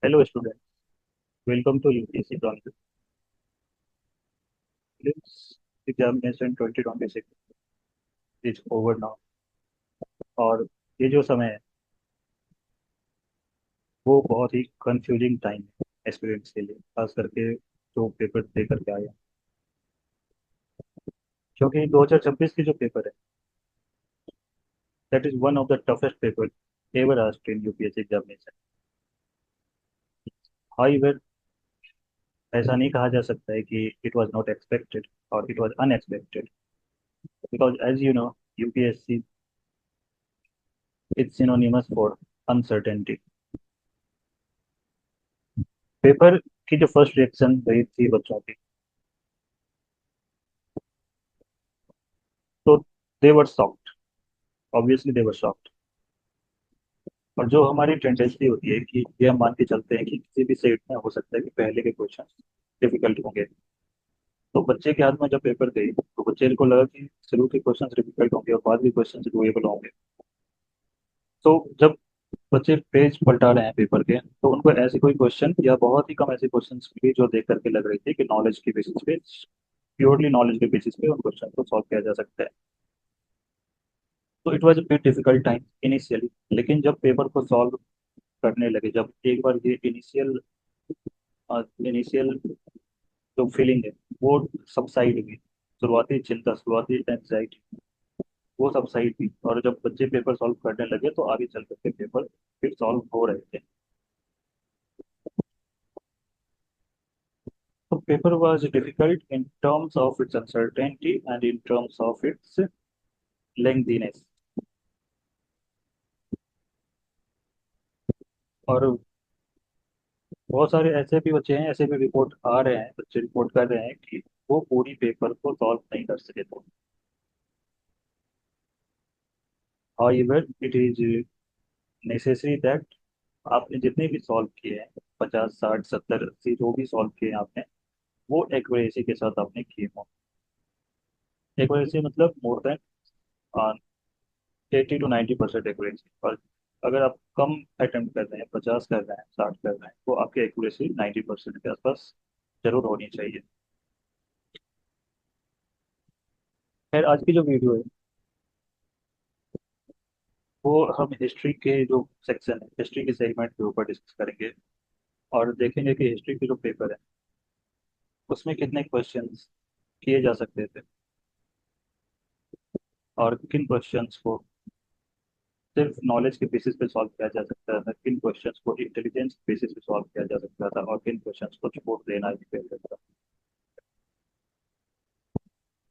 Hello students, welcome to UPSC Prelims Examination 2026 is over now। और ये जो समय है वो बहुत ही कंफ्यूजिंग टाइम है एस्पिरेंट्स के लिए, खास करके जो पेपर दे करके आए हैं। क्योंकि 2026 की जो पेपर है that is one of the toughest paper ever asked in UPSC examination. However, ऐसा नहीं कहा जा सकता है कि इट वाज नॉट एक्सपेक्टेड और it was unexpected, because as you know UPSC is synonymous for uncertainty. Paper की जो फर्स्ट रिएक्शन रही थी बच्चों की, तो they were shocked, obviously they were shocked. और जो हमारी टेंडेंसी होती है कि ये हम मान के चलते हैं कि किसी भी सेट में हो सकता है कि पहले के क्वेश्चन डिफिकल्ट होंगे। तो बच्चे के हाथ में जब पेपर गई तो बच्चे को लगा कि शुरू के क्वेश्चन डिफिकल्ट होंगे और बाद के क्वेश्चन डुएबल होंगे। तो जब बच्चे पेज पलटा रहे हैं पेपर के, तो उनको ऐसे कोई क्वेश्चन या बहुत ही कम ऐसे क्वेश्चन भी जो देख करके लग रहे थे कि नॉलेज के बेसिस पे, प्योरली नॉलेज के बेसिस पे उन क्वेश्चन को सॉल्व किया जा सकता है। तो it was a bit difficult time initially, लेकिन जब पेपर को सॉल्व करने लगे, जब एक बार ये इनिशियल जो फीलिंग है वो सबसाइड हुई, शुरुआती चिंता, शुरुआती एंजाइटी वो सबसाइड हुई, और जब बच्चे पेपर सॉल्व करने लगे तो आगे चल करके पेपर फिर सॉल्व हो रहे थे। तो paper was difficult in terms of its uncertainty and in terms of its lengthiness. और बहुत सारे ऐसे भी बच्चे हैं, ऐसे भी रिपोर्ट आ रहे हैं, बच्चे रिपोर्ट कर रहे हैं कि वो पूरी पेपर को सॉल्व नहीं कर सके थे। However it is necessary that आपने जितने भी सॉल्व किए हैं, 50, 60, 70, 80 जो भी सॉल्व किए हैं आपने, वो एक्यूरेसी के साथ आपने किए हों। एक्यूरेसी मतलब मोर देन 80 to 90% एक्यूरेसी। और अगर आप कम अटेम्प्ट कर रहे हैं, 50 कर रहे हैं, 60 कर रहे हैं, तो आपकी एक्यूरेसी 90% के आसपास जरूर होनी चाहिए। खैर, आज की जो वीडियो है वो हम हिस्ट्री के जो सेक्शन है, हिस्ट्री के सेगमेंट के ऊपर डिस्कस करेंगे और देखेंगे कि हिस्ट्री के जो पेपर है उसमें कितने क्वेश्चंस किए जा सकते थे और किन क्वेश्चंस को सिर्फ नॉलेज के बेसिस पे सॉल्व किया जा सकता था, किन क्वेश्चंस को इंटेलिजेंस के बेसिस पे सॉल्व किया जा सकता था और किन क्वेश्चंस को छोड़ देना ही बेहतर था।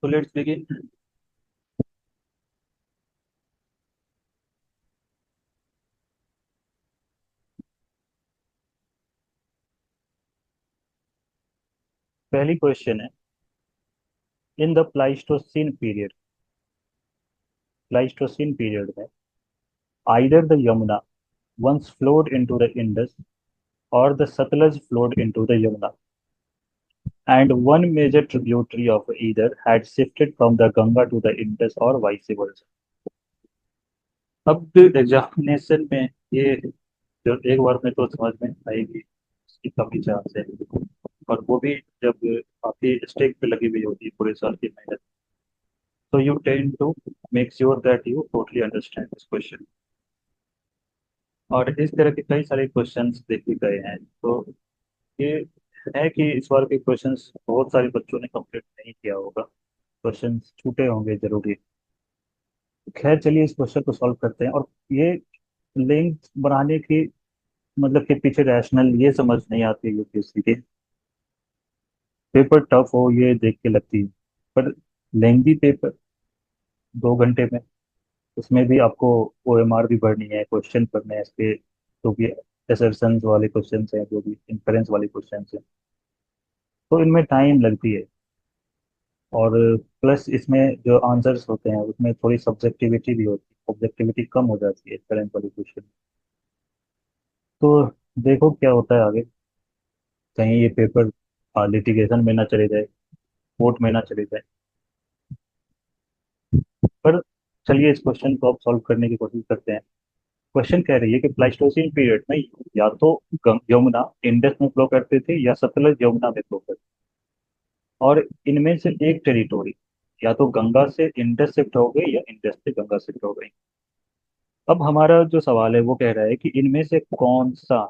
तो लेट्स बिगिन। पहली क्वेश्चन है, इन द प्लाइस्टोसिन पीरियड में either the Yamuna once flowed into the Indus or the Satluj flowed into the Yamuna, and one major tributary of either had shifted from the Ganga to the Indus or vice versa। अब examination में ये जो एक बार में तो समझ में आएगी, इसकी काफी चांस है। और वो भी जब आपकी स्टेक पे लगी हुई होती है पूरे साल की मेहनत, तो you tend to make sure that you totally understand this question. और इस तरह के कई सारे क्वेश्चंस देखे गए हैं। तो ये है कि इस बार के क्वेश्चंस बहुत सारे बच्चों ने कंप्लीट नहीं किया होगा, क्वेश्चंस छूटे होंगे जरूरी। खैर, चलिए इस क्वेश्चन को सॉल्व करते हैं। और ये लिंक बनाने की मतलब के पीछे रैशनल ये समझ नहीं आती है यूपीएससी के। पेपर टफ हो ये देख के लगती है, पर लेंथी पेपर 2 घंटे में, उसमें भी आपको ओएमआर भी भरनी है, क्वेश्चन पढ़ने हैं इसके, जो भी असर्शंस वाले क्वेश्चन हैं, जो भी इन्फरेंस वाले क्वेश्चन हैं, तो इनमें टाइम लगती है। और प्लस इसमें जो आंसर्स होते हैं उसमें थोड़ी सब्जेक्टिविटी भी होती है, ऑब्जेक्टिविटी कम हो जाती है करंट वाले क्वेश्चन। तो देखो क्या होता है आगे, कहीं ये पेपर लिटिगेशन में ना चले जाए, कोर्ट में ना चले जाए। पर चलिए इस क्वेश्चन को अब सॉल्व करने की कोशिश करते हैं। क्वेश्चन कह रही है कि प्लाइस्टोसिन पीरियड में या तो यमुना इंडस में फ्लो करते थे या सतलज यमुना में फ्लो करते, और इनमें से एक टेरिटोरी या तो गंगा से इंडस शिफ्ट हो गई या इंडस से गंगा शिफ्ट हो गई। अब हमारा जो सवाल है वो कह रहा है कि इनमें से कौन सा,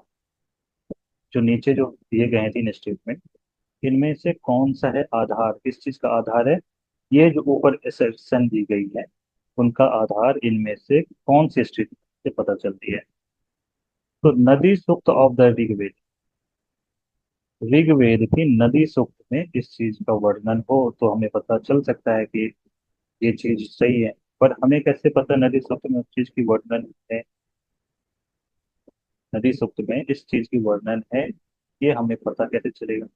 जो नीचे जो दिए गए हैं तीन स्टेटमेंट, इनमें से कौन सा है आधार, किस चीज का आधार है, ये जो ऊपर एसेप्शन दी गई है उनका आधार इनमें से कौन सी स्टेटमेंट से पता चलती है। तो नदी सूक्त ऑफ द ऋग्वेद, ऋग्वेद की नदी सूक्त में इस चीज का वर्णन हो तो हमें पता चल सकता है कि ये चीज सही है। पर हमें कैसे पता नदी सूक्त में उस चीज की वर्णन है, नदी सूक्त में इस चीज की वर्णन है, ये हमें पता कैसे चलेगा।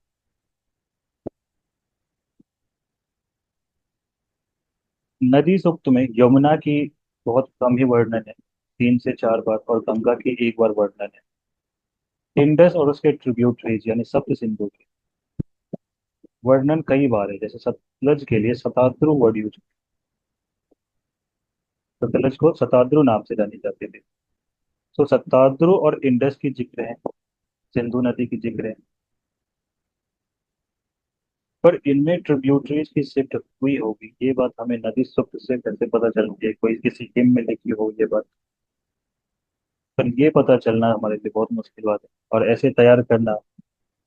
नदी सूक्त में यमुना की बहुत कम ही वर्णन है, 3 से 4 बार, और गंगा की एक बार वर्णन है। इंडस और उसके ट्रिब्यूटरीज यानी सप्त सिंधु के वर्णन कई बार है, जैसे सतलज के लिए शताद्रु वर्ड यूज, सतलज को शताद्रु नाम से जानी जाती थी। तो शताद्रु और इंडस की जिक्र है, सिंधु नदी की जिक्र है, पर इनमें ट्रिब्यूटरीज की शिफ्ट हुई होगी, ये बात हमें नदी सूक्त से कैसे पता चलती है, कोई किसी हिम में लिखी हो ये बात, पर ये पता चलना हमारे लिए बहुत मुश्किल बात है, और ऐसे तैयार करना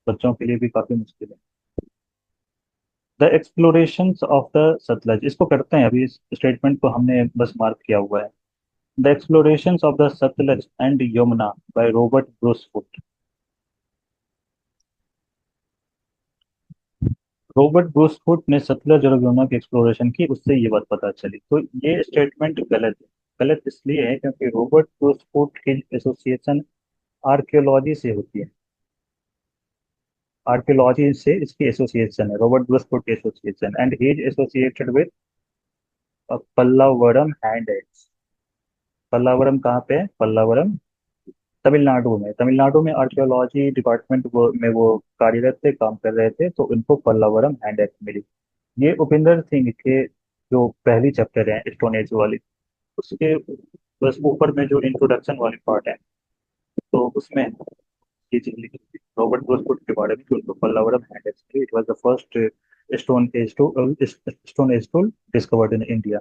बच्चों के लिए भी काफी मुश्किल है। The exploration of the Sutlej, इसको करते हैं अभी, इस स्टेटमेंट को हमने बस मार्क किया हुआ है। The exploration of the Sutlej and Yamuna by Robert Bruce foot. Robert Bruce foot ने सतलज और यमुना की एक्सप्लोरेशन की, उससे ये बात पता चली। तो ये स्टेटमेंट गलत है। गलत इसलिए है क्योंकि रॉबर्ट ब्रूस फुट की एसोसिएशन आर्कियोलॉजी से होती है, आर्कियोलॉजी से इसकी एसोसिएशन है, Robert Bruce foot association, and he is associated with Pallavaram hand x. Pallavaram कहाँ पे है, पल्लावरम तमिलनाडु में, तमिलनाडु में आर्कियोलॉजी डिपार्टमेंट में वो कार्यरत थे, काम कर रहे थे, तो उनको पल्लावरम हैंड एक्स मिली। ये उपिंदर सिंह के जो पहली चैप्टर है स्टोन एज वाली, उसके बस ऊपर में जो इंट्रोडक्शन वाली पार्ट है, तो उसमें ये चीज लिखी थी रॉबर्ट ब्रूसफुट के बारे में कि उनको पल्लावरम हैंड एक्स मिली। It was the first stone age tool discovered in India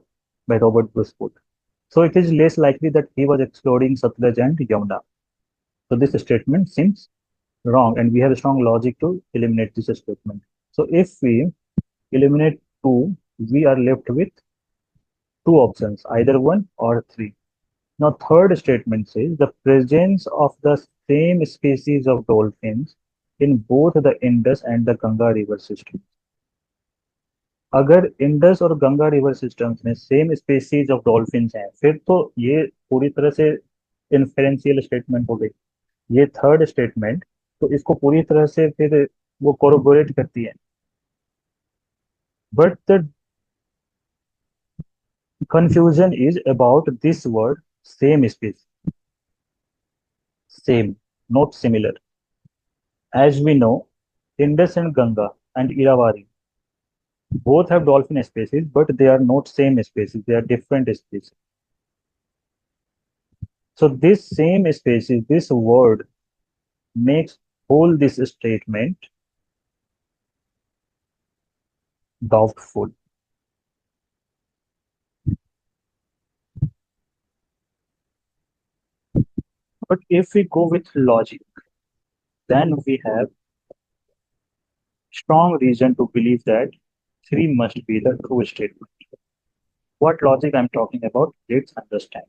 by Robert Brucewood. So it is less likely that he was exploring Satluj and Yamuna. So this statement seems wrong, and we have a strong logic to eliminate this statement. So if we eliminate two, we are left with two options, either one or three. Now, third statement says the presence of the same species of dolphins in both the Indus and the Ganga river system. अगर Indus और Ganga river systems में same species of dolphins हैं, फिर तो ये पूरी तरह से इन्फेरेंशियल स्टेटमेंट हो गई, ये थर्ड स्टेटमेंट, तो इसको पूरी तरह से फिर वो कोरोबोरेट करती है। But the confusion is about this word same species, same, not similar. As we know, Indus and Ganga and Irrawaddy both have dolphin species, but they are not same species, they are different species. So this same species, this word makes whole this statement doubtful. But if we go with logic, then we have strong reason to believe that 3 must be the true statement. What logic I'm talking about? Let's understand.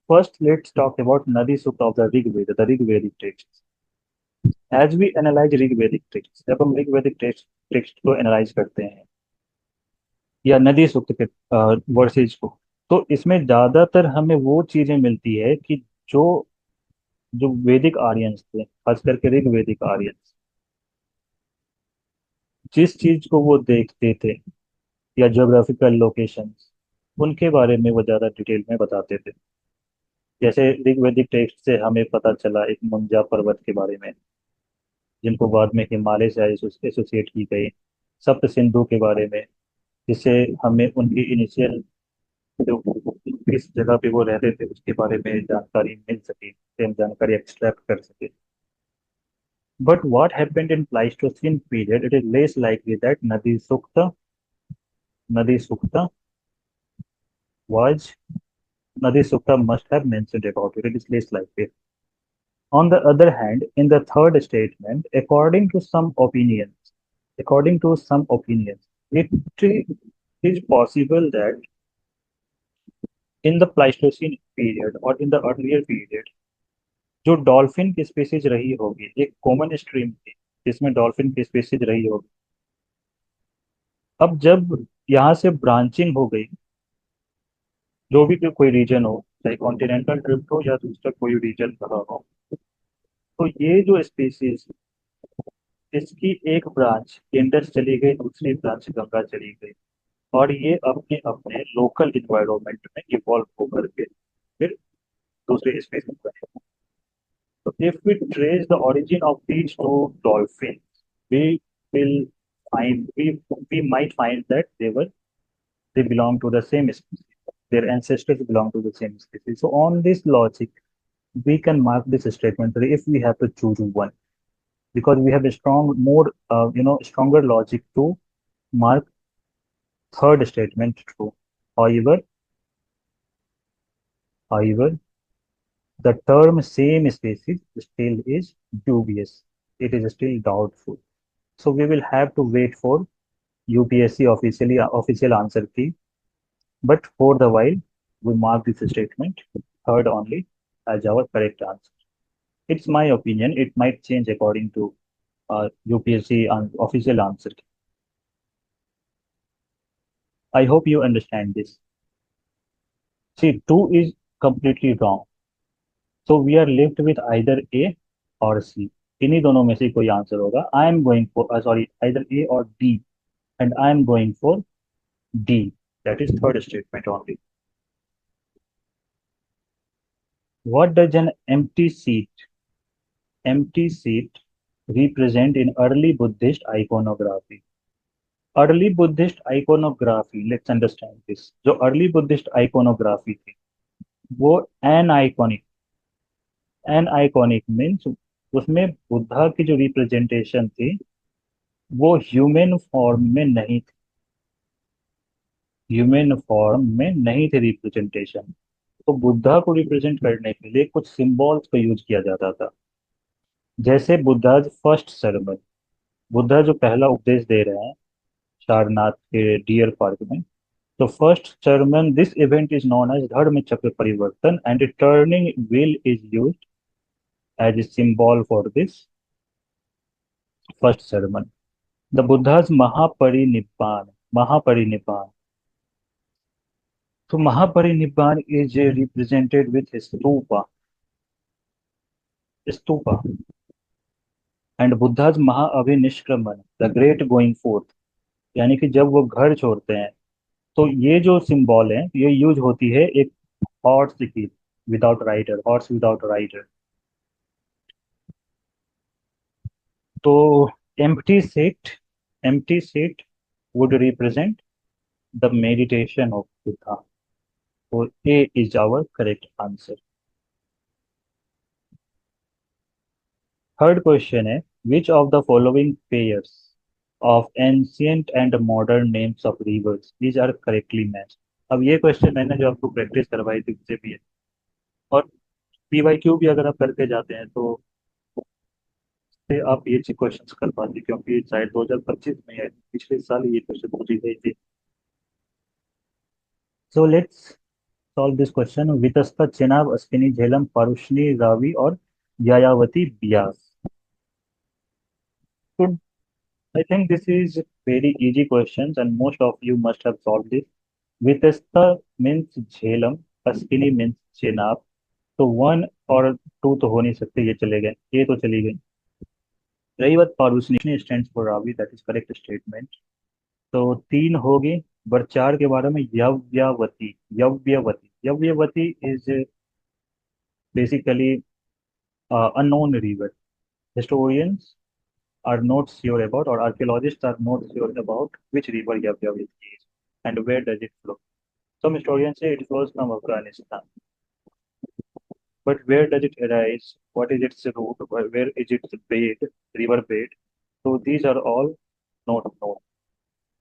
First, let's talk about Nadi Sukta of the Rig Veda, the Rigvedic texts. As we analyze Rigvedic texts, जब हम ऋग्वेदिक text को analyse करते हैं या नदी सूक्त के versus को, तो इसमें ज्यादातर हमें वो चीजें मिलती है कि जो जो वैदिक आर्यंस थे, खास करके ऋग्वेदिक आर्यंस, जिस चीज को वो देखते थे या ज्योग्राफिकल लोकेशंस, उनके बारे में वो ज्यादा डिटेल में बताते थे। जैसे ऋग्वेदिक टेक्स्ट से हमें पता चला एक मुंजा पर्वत के बारे में, जिनको बाद में हिमालय से एसोसिएट की गई, सप्त सिंधु के बारे में, जिससे हमें उनकी इनिशियल जो किस जगह पे वो रहते थे उसके बारे में जानकारी मिल सके, से हम जानकारी एक्सट्रैक्ट कर सके. But what happened in Pleistocene period, it is less likely that Nadi Sukta was Nadi Sukta must have mentioned about it. It is less likely. On the other hand, in the third statement, according to some opinions, it is possible that in the Pleistocene period or in the earlier period, जो dolphin की species रही होगी, एक common stream थी जिसमें dolphin की species रही होगी. अब जब यहाँ से ब्रांचिंग हो गई, जो भी कोई रीजन हो, चाहे कॉन्टिनेंटल ड्रिफ्ट हो या दूसरा कोई रीजन रहा हो, तो ये जो स्पीसीज, इसकी एक ब्रांच इंडस चली गई, दूसरी ब्रांच गंगा चली गई, और ये अपने अपने लोकल इन्वायरमेंट में इवॉल्व होकर के फिर दूसरे स्पीसीज बने. So if we trace the origin of these two dolphins, we will we might find that they belong to the same species. Their ancestors belong to the same species. So on this logic, we can mark this statement if we have to choose one, because we have a stronger logic to mark third statement true. However, however, the term same species still is dubious. It is still doubtful. So we will have to wait for UPSC official answer key. But for the while, we mark this statement third only as our correct answer. It's my opinion. It might change according to UPSC official answer key. I hope you understand this. See, 2 is completely wrong. So we are left with either A or C. इन्हीं दोनों में से कोई answer होगा. I am going for sorry, either A or D, and I am going for D. That is third statement only. What does an empty seat represent in early Buddhist iconography? Early Buddhist iconography, let's understand this. जो early Buddhist iconography थी, वो an iconic means उसमें बुद्धा की जो representation थी वो human form में नहीं थी रिप्रेजेंटेशन. तो बुद्धा को रिप्रेजेंट करने के लिए कुछ सिंबल्स का यूज किया जाता था. जैसे बुद्धा फर्स्ट सर्मन, बुद्धा जो पहला उपदेश दे रहे हैं सारनाथ के डियर पार्क में, तो first sermon, this event is known as धर्म चक्र परिवर्तन, and a turning wheel is used as a symbol for this first sermon. The Buddha's Mahaparinibban. So Mahaparinibban is represented with stupa, and Buddha's Mahaabhinishkraman, the great going forth. यानी कि जब वो घर छोड़ते हैं, तो ये जो सिंबल है ये यूज होती है एक हॉर्स विदाउट राइडर. तो empty seat empty seat would represent the meditation of Buddha. So A is our correct answer. Third question है, which of the following pairs of ancient and modern names of rivers these are correctly matched? अब ये question मैंने जो आपको practice करवाई थी उससे भी है, और PYQ भी अगर आप करके जाते हैं तो से आप ये क्वेश्चंस कर पाते, क्योंकि शायद 2025 में है, पिछले साल ये क्वेश्चन पूछी गई थी. So let's solve this question. Vitasta Chenab Ashwini Jhelum पारुष्णी Ravi और यायावती Beas. So I think this is very easy questions and most of you must have solved this. Vitasta means Jhelum, Ashwini means Chenab, तो वन और टू तो हो नहीं सकते, ये चले गए, ये तो चली गई. रही बात Parushni stands for Ravi, that is correct statement. तो तीन होगी. बर चार के बारे में Yavyavati is basically unknown river. Historians are not sure about, or archaeologists are not sure about which river Yavyavati is and where does it flow. Some historians say it was from Afghanistan. But where does it arise? What is its root? Where is its bed, river bed? So these are all not known.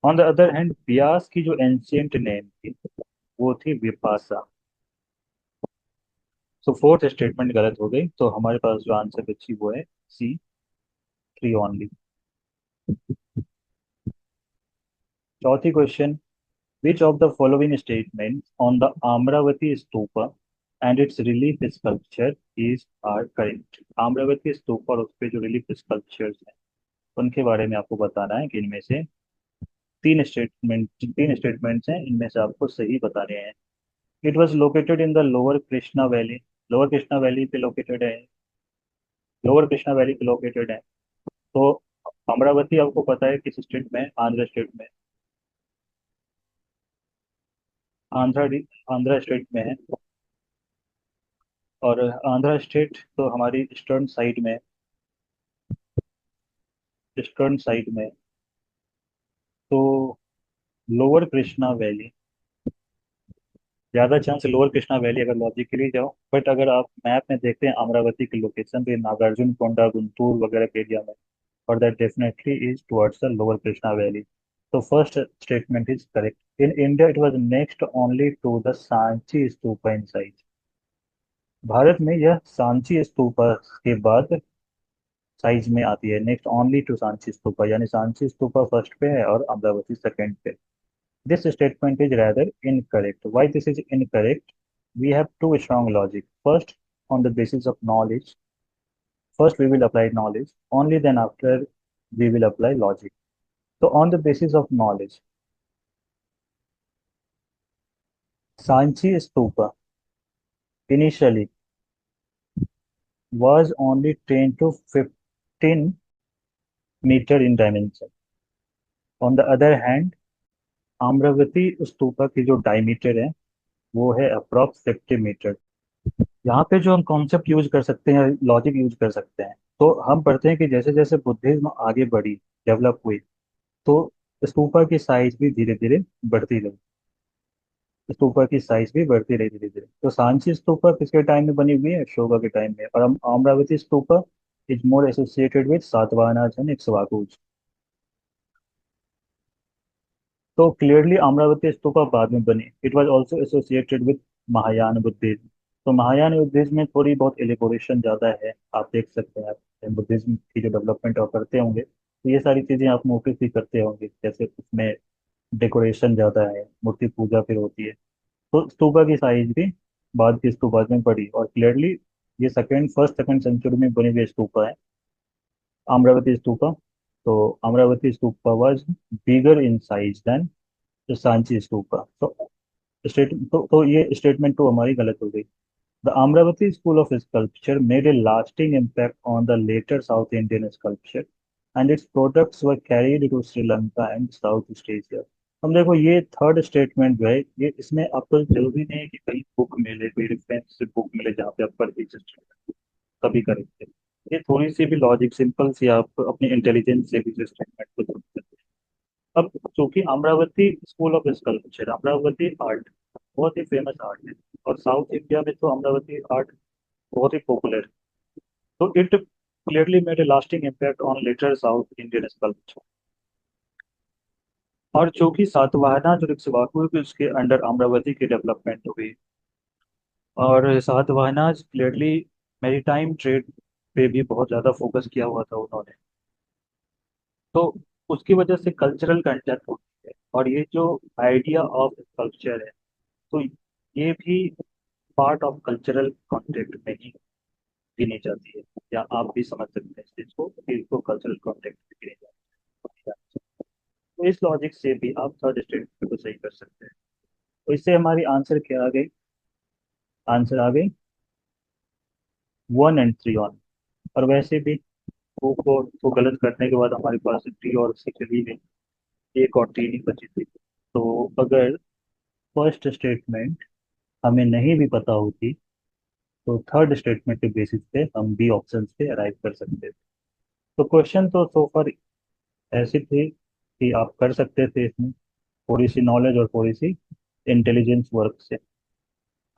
On the other hand, Beas की जो ancient name थी वो थी विपासा. सो fourth statement गलत हो गई, तो हमारे पास जो आंसर बची वो है सी, थ्री ओनली. चौथी question. Which of the following statements on the Amravati Stupa and its relief sculpture is are correct? आम्रवती स्तूप और उस पे जो रिलीफ स्कल्पचर्स हैं उनके बारे में आपको बताना है कि इनमें से तीन स्टेटमेंट्स हैं, इनमें से आपको सही बताने हैं. It was located in the lower Krishna valley. Lower Krishna valley पे लोकेटेड है. लोअर कृष्णा वैली पे लोकेटेड है. तो अमरावती आपको पता है किस स्टेट में है? आंध्र स्टेट में. आंध्र आंध्र स्टेट में है. और आंध्र स्टेट तो हमारी ईस्टर्न साइड में. ईस्टर्न साइड में. तो लोअर कृष्णा वैली, ज्यादा चांस लोअर कृष्णा वैली अगर लॉजिकली जाओ. बट अगर आप मैप में देखते हैं अमरावती की लोकेशन पे नागार्जुन कोंडा गुंटूर वगैरह के एरिया में, और that definitely is towards the lower Krishna valley. तो first statement is correct. In India it was next only to the Sanchi stupa in size. Bharat में यह सांची स्तूपा के बाद साइज में आती है. Next only two Sanchi stupa, यानी सांची स्तूपा फर्स्ट पे है और अमरावती सेकंड पे. This statement is rather incorrect. Why this is incorrect? We have two strong logic. First, on the basis of knowledge. First, we will apply knowledge. Only then after we will apply logic. So, on the basis of knowledge, Sanchi Stupa initially was only 10 to 15 meter in dimension. On the other hand, Amravati stupa की जो diameter है वो है approx 50 metre. यहाँ पे जो हम concept use कर सकते हैं, लॉजिक यूज कर सकते हैं. तो हम पढ़ते हैं कि जैसे जैसे बुद्धिज्म आगे बढ़ी, डेवलप हुई, तो स्तूपा की साइज भी धीरे धीरे बढ़ती रही. स्तूपा की साइज भी बढ़ती रही धीरे धीरे. तो सांची स्तूपा किसके टाइम में बनी हुई है? अशोका के टाइम में. और हम Amaravati stupa is more associated with Satavahanas and Ikshvakus. तो क्लियरली अमरावती स्तूपा बाद में बनी. It was also associated with Mahayana Buddhism. तो महायान बुद्धिज्म में थोड़ी बहुत एलिबोरेशन ज़्यादा है, आप देख सकते हैं. आप बुद्धिज्म की जो डेवलपमेंट आप करते होंगे तो ये सारी चीज़ें आप नोटिस भी करते होंगे, जैसे उसमें डेकोरेशन ज़्यादा है, मूर्ति पूजा फिर होती है. तो स्तूपा की साइज भी बाद की स्तूपा में बढ़ी, और क्लियरली ये फर्स्ट सेकंड सेंचुरी में बनी हुई स्तूपा है अमरावती स्तूपा. तो Amaravati stupa was bigger in size than the Sanchi stupa. तो ये स्टेटमेंट तो हमारी गलत हो गई. The Amravati school of sculpture made a lasting impact on the later South Indian sculpture, and its products were carried to Sri Lanka and Southeast Asia. हम देखो ये थर्ड स्टेटमेंट जो है, ये इसमें आपको जरूरी नहीं है कि कहीं बुक मिले, कोई रेफरेंस बुक मिले जहाँ पे आप पढ़ के कभी करेंगे. ये थोड़ी सी भी लॉजिक सिंपल सी आप अपनी इंटेलिजेंस से भी स्टेटमेंट को समझ सकते हैं. अब चूंकि Amravati school of sculpture, Amravati art बहुत ही फेमस आर्ट है, और साउथ इंडिया में तो अमरावती आर्ट बहुत ही पॉपुलर. तो it clearly made a lasting impact on later South Indian sculpture. और चूंकि सातवाहना जो रिक्शवाकु है उसके अंडर अमरावती की डेवलपमेंट हुई, और सातवाहना क्लियरली मैरीटाइम ट्रेड पे भी बहुत ज़्यादा फोकस किया हुआ था उन्होंने. तो उसकी वजह से कल्चरल कंटेंट होती है, और ये जो आइडिया ऑफ कल्चर है, तो ये भी पार्ट ऑफ कल्चरल कॉन्टेक्ट में ही गिनी जाती है, या आप भी समझ सकते हैं इस चीज को कि इसको कल्चरल कॉन्टेक्ट में गिनी जाती है. तो इस लॉजिक से भी आप थर्ड स्टेटमेंट को सही कर सकते हैं. तो इससे हमारी आंसर क्या आ गई? आंसर आ गई 1 और 3 ऑन. और वैसे भी टू को गलत करने के बाद हमारे पास 3 और 6 चली गई, 1 और 3 ही बची थी. तो अगर फर्स्ट स्टेटमेंट हमें नहीं भी पता होती तो थर्ड स्टेटमेंट के बेसिस पे हम बी ऑप्शन पे अराइव कर सकते थे. तो क्वेश्चन तो सो फar ऐसी थी कि आप कर सकते थे इसमें, थोड़ी सी नॉलेज और थोड़ी सी इंटेलिजेंस वर्क से।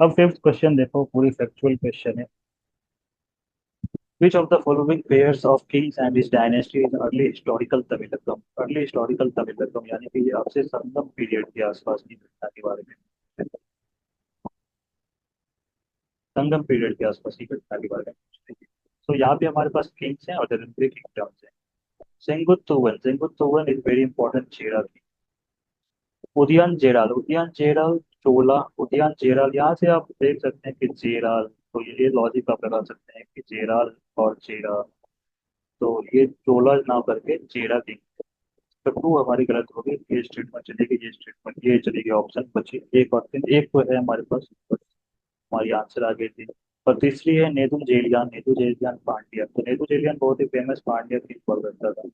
अब फिफ्थ क्वेश्चन देखो, पूरी फैक्चुअल क्वेश्चन है। Which of the following pairs of kings and his dynasty is early historical Tamilakam? Early historical Tamilakam यानी कि ये आपसे संगम पीरियड के आसपास की घटना के बारे में, संगम पीरियड के आसपास की घटना के बारे में पूछते हैं। तो यहाँ पे हमारे पास किंग्स हैं और देन उनके किंगडम्स हैं। सेंगुत्तुवन इज वेरी इंपॉर्टेंट चेरा की। उदियन जेराल चोला, उदियन जेराल, यहाँ से आप देख सकते हैं कि जेराल, तो ये लॉजिक आप लगा सकते हैं कि जेराल और चेरा, तो ये चोला ना करके चेरा किंग। तो टू हमारी गलत होगी, ये स्टेटमेंट चलेगी, ये स्टेटमेंट ये चलेगी, ऑप्शन बची एक और तीन, एक तो है हमारे पास, हमारी आंसर आ गई थी। और तीसरी है नेदू जेलियान पांड्या। तो नेदू जेलियान बहुत ही फेमस पांड्या किंग हुआ करता था।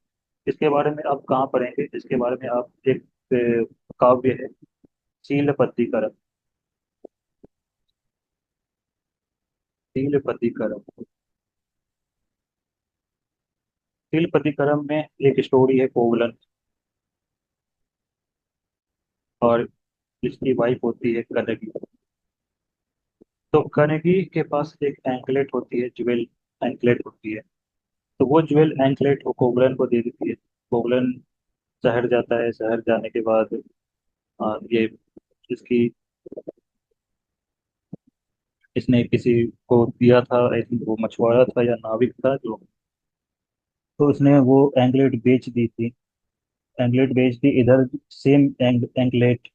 इसके बारे में आप कहाँ पढ़ेंगे, इसके बारे में आप एक काव्य है, शीलपतिकरम। शीलपतिकरम, शीलपतिकरम में एक स्टोरी है कोवलन, और जिसकी वाइफ होती है कनगी। तो कनगी के पास एक एंकलेट होती है, ज्वेल एंकलेट होती है। तो वो ज्वेल एंकलेट वो कोवलन को दे देती है। कोवलन शहर जाता है, शहर जाने के बाद ये इसकी, इसने किसी को दिया था, आई थिंक वो मछुआरा था या नाविक था जो, तो उसने वो एंकलेट बेच दी थी। एंकलेट बेच दी इधर। सेम एंकलेट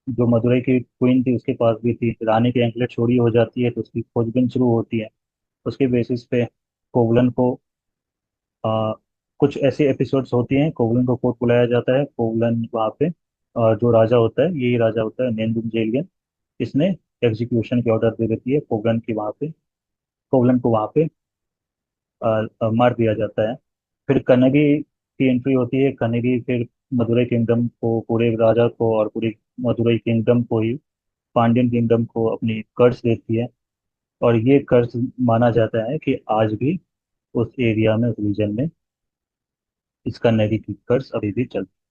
जो मदुरई की क्वीन थी उसके पास भी थी। रानी की एंकलेट चोरी हो जाती है तो उसकी खोजबीन शुरू होती है। उसके बेसिस पे कोवलन को आ, कुछ ऐसे एपिसोड्स होती हैं, कोवलन को कोर्ट बुलाया जाता है। कोवलन वहाँ पे जो राजा होता है, यही राजा होता है नेंदुम जेलियन। इसने एग्जीक्यूशन की ऑर्डर दे देती है कोवलन की वहाँ पे। कोवलन को वहाँ पे मार दिया जाता है। फिर कनगी की एंट्री होती है। कनगी फिर मदुरई किंगडम को, पूरे राजा को और पूरी मदुरई किंगडम को ही, पांड्यन किंगडम को अपनी कर्ज देती है। और ये कर्ज माना जाता है कि आज भी उस एरिया में, उस रीजन में इस कनगी की कर्ज अभी भी चलती है।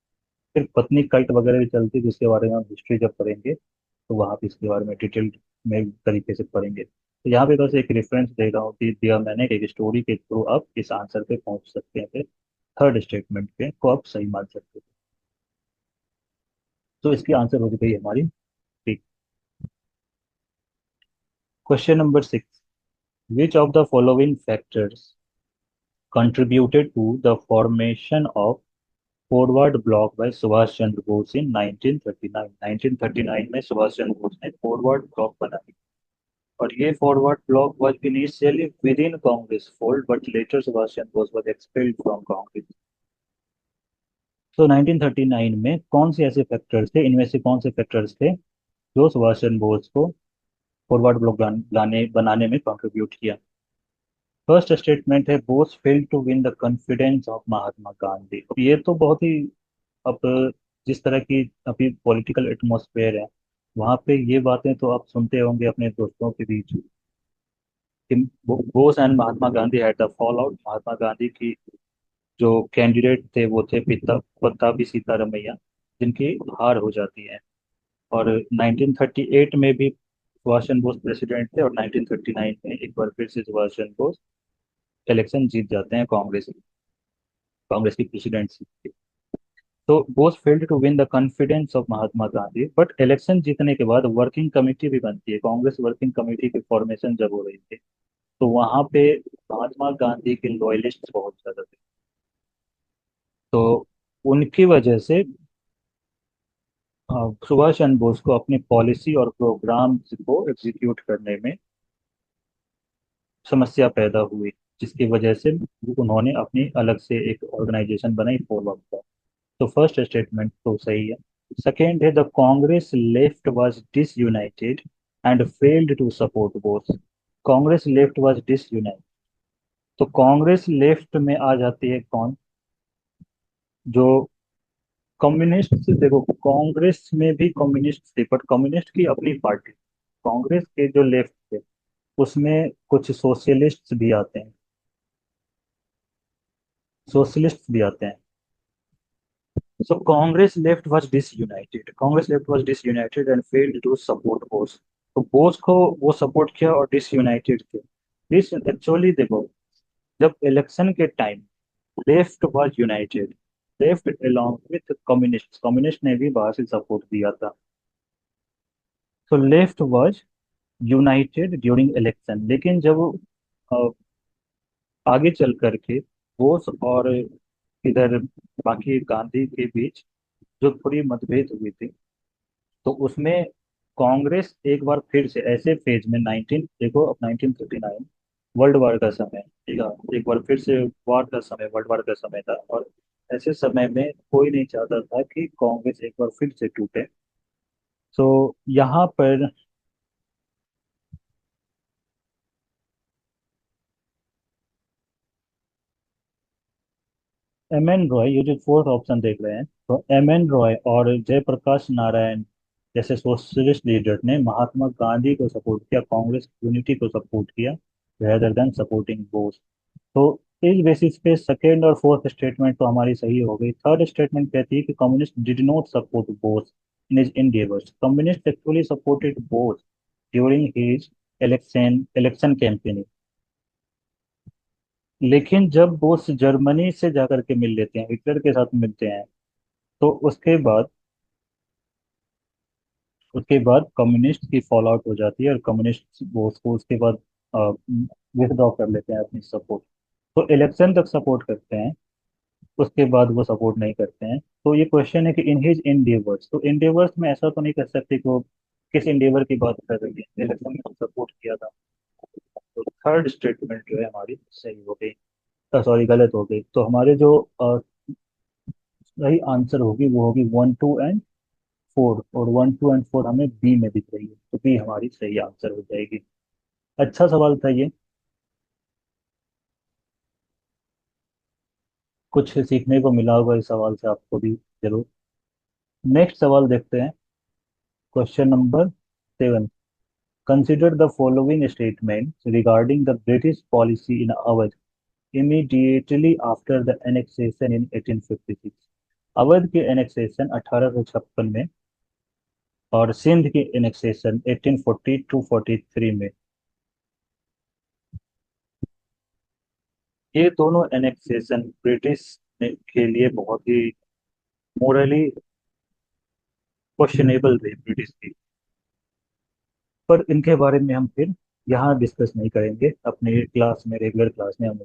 फिर पत्नी कल्ट वगैरह भी चलती है, जिसके बारे में हम हिस्ट्री जब पढ़ेंगे तो वहाँ पे इसके बारे में डिटेल्ड में तरीके से पढ़ेंगे। तो यहाँ पे बस एक रेफरेंस दे रहा हूँ कि दिया मैंने, एक स्टोरी के थ्रू आप इस आंसर पे पहुंच सकते हैं, फिर थर्ड स्टेटमेंट पे को आप सही मान सकते हैं। तो इसकी आंसर हो गई हमारी ठीक। Question number 6, which of the following factors contributed to the formation of Forward Bloc by Subhash Chandra Bose in 1939। 1939 में सुभाष चंद्र बोस ने फॉरवर्ड ब्लॉक बनाई। और ये forward block was initially within Congress fold, but later Subhash Chandra Bose was expelled from Congress। तो 1939 में कौन से ऐसे फैक्टर्स थे, इनमें से कौन से फैक्टर्स थे जो सुभाष चंद्र बोस को फॉरवर्ड ब्लॉक लाने बनाने में कंट्रीब्यूट किया? फर्स्ट स्टेटमेंट है, Bose failed to win the confidence of Mahatma Gandhi. अब ये तो बहुत ही, अब जिस तरह की अभी पॉलिटिकल एटमॉस्फेयर है, वहाँ पे ये बातें तो आप सुनते होंगे अपने दोस्तों के बीच कि Bose and Mahatma Gandhi had the fall out. Mahatma Gandhi की जो कैंडिडेट थे वो थे पिता पत्ताभी सीतारमैया, जिनकी हार हो जाती है। और 1938 में भी सुभाष चंद्र बोस प्रेसिडेंट थे, और 1939 में एक बार फिर से सुभाष चंद्र बोस इलेक्शन जीत जाते हैं कांग्रेस, कांग्रेस की प्रेसिडेंसी। तो Bose failed to win the confidence of Mahatma Gandhi, but election जीतने के बाद वर्किंग कमेटी भी बनती है, कांग्रेस वर्किंग कमेटी की फॉर्मेशन जब हो रही थी, तो वहां पे महात्मा गांधी के लॉयलिस्ट बहुत ज्यादा थे। तो उनकी वजह से सुभाष चंद्र बोस को अपनी पॉलिसी और प्रोग्राम को एग्जीक्यूट करने में समस्या पैदा हुई, जिसकी वजह से उन्होंने अपनी अलग से एक ऑर्गेनाइजेशन बनाई, फॉरवर्ड। तो फर्स्ट स्टेटमेंट तो सही है। सेकेंड है, the Congress left was disunited and failed to support Bose. Congress left was disunited, तो कांग्रेस लेफ्ट में आ जाती है कौन, जो कम्युनिस्ट। देखो कांग्रेस में भी कम्युनिस्ट थे, बट कम्युनिस्ट की अपनी पार्टी। कांग्रेस के जो लेफ्ट थे उसमें कुछ सोशलिस्ट भी आते हैं, सोशलिस्ट भी आते हैं। So Congress left was disunited. Congress left was disunited and failed to support Bose. तो बोस को वो सपोर्ट किया और डिसयूनाइटेड थे। दिस एक्चुअली देखो, जब इलेक्शन के time left was United, left along with communist, communist ने भी बाहर से सपोर्ट दिया था। So left was United during election, लेकिन जब अ, आगे चल करके बोस और इधर बाकी गांधी के बीच जो थोड़ी मतभेद हुई थी, तो उसमें कांग्रेस एक बार फिर से ऐसे फेज में 19 देखो, अब 1939 वर्ल्ड वार का समय, ठीक है, एक बार फिर से वार का समय, वर्ल्ड वार का समय था, और ऐसे समय में कोई नहीं चाहता था कि कांग्रेस एक बार फिर से टूटे। तो यहाँ पर एम एन रॉय, ये जो फोर्थ ऑप्शन देख रहे हैं, तो एम एन रॉय और जयप्रकाश नारायण जैसे सोशलिस्ट लीडर ने महात्मा गांधी को सपोर्ट किया, कांग्रेस यूनिटी को सपोर्ट किया, रेदर देन सपोर्टिंग बोस। तो इस बेसिस पे सेकेंड और फोर्थ स्टेटमेंट तो हमारी सही हो गई। थर्ड स्टेटमेंट कहती है कि communist did not support Bose in his endeavors. Communist actually supported Bose during his election election campaigning. लेकिन जब बोस जर्मनी से जाकर के मिल लेते हैं, हिटलर के साथ मिलते हैं, तो उसके बाद कम्युनिस्ट की फॉल आउट हो जाती है और कम्युनिस्ट बोस को उसके बाद विथड्रॉ कर लेते हैं अपनी सपोर्ट। तो इलेक्शन तक सपोर्ट करते हैं, उसके बाद वो सपोर्ट नहीं करते हैं। तो ये क्वेश्चन है कि इन हिज इंडेवर्स, तो इंडेवर्स में ऐसा तो नहीं कर सकते कि वो किस इंडेवर की बात कर रही है, इलेक्शन में सपोर्ट किया था। तो थर्ड स्टेटमेंट जो है हमारी सही हो गई, सॉरी गलत हो गई। तो हमारे जो सही आंसर होगी वो होगी 1 2 एंड 4, और 1 2 एंड 4 हमें बी में दिख रही है, तो बी हमारी सही आंसर हो जाएगी। अच्छा सवाल था ये, कुछ सीखने को मिला होगा इस सवाल से आपको भी जरूर। नेक्स्ट सवाल देखते हैं, question number 7। Consider the following statements regarding the British policy in Awadh immediately after the annexation in 1856। Awadh के एनेक्सेशन 1856 में और सिंध के एनेक्सेशन 1840 टू 43 में, ये दोनों एनेक्सेशन ब्रिटिश के लिए बहुत ही मोरली क्वेश्चनेबल थे ब्रिटिश की। पर इनके बारे में हम फिर यहाँ डिस्कस नहीं करेंगे, अपने क्लास में, रेगुलर क्लास में हम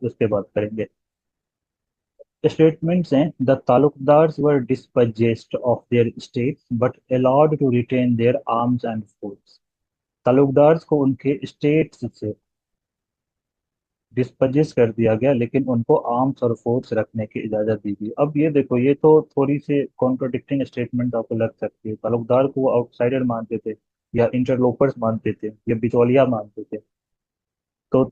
उसके बाद करेंगे। स्टेटमेंट्स हैं, the talukdars were dispossessed of their states but allowed to retain their arms and force. Talukdars को उनके स्टेट्स से डिस्पजेस कर दिया गया, लेकिन उनको आर्म्स और फोर्स रखने की इजाजत दी गई। अब ये देखो, ये तो थोड़ी सी कॉन्ट्रोडिक्टिंग स्टेटमेंट आपको लग सकती है। तालुकदार को वो आउटसाइडर मानते थे, या इंटरलोपर्स मानते थे, या बिचौलिया मानते थे। तो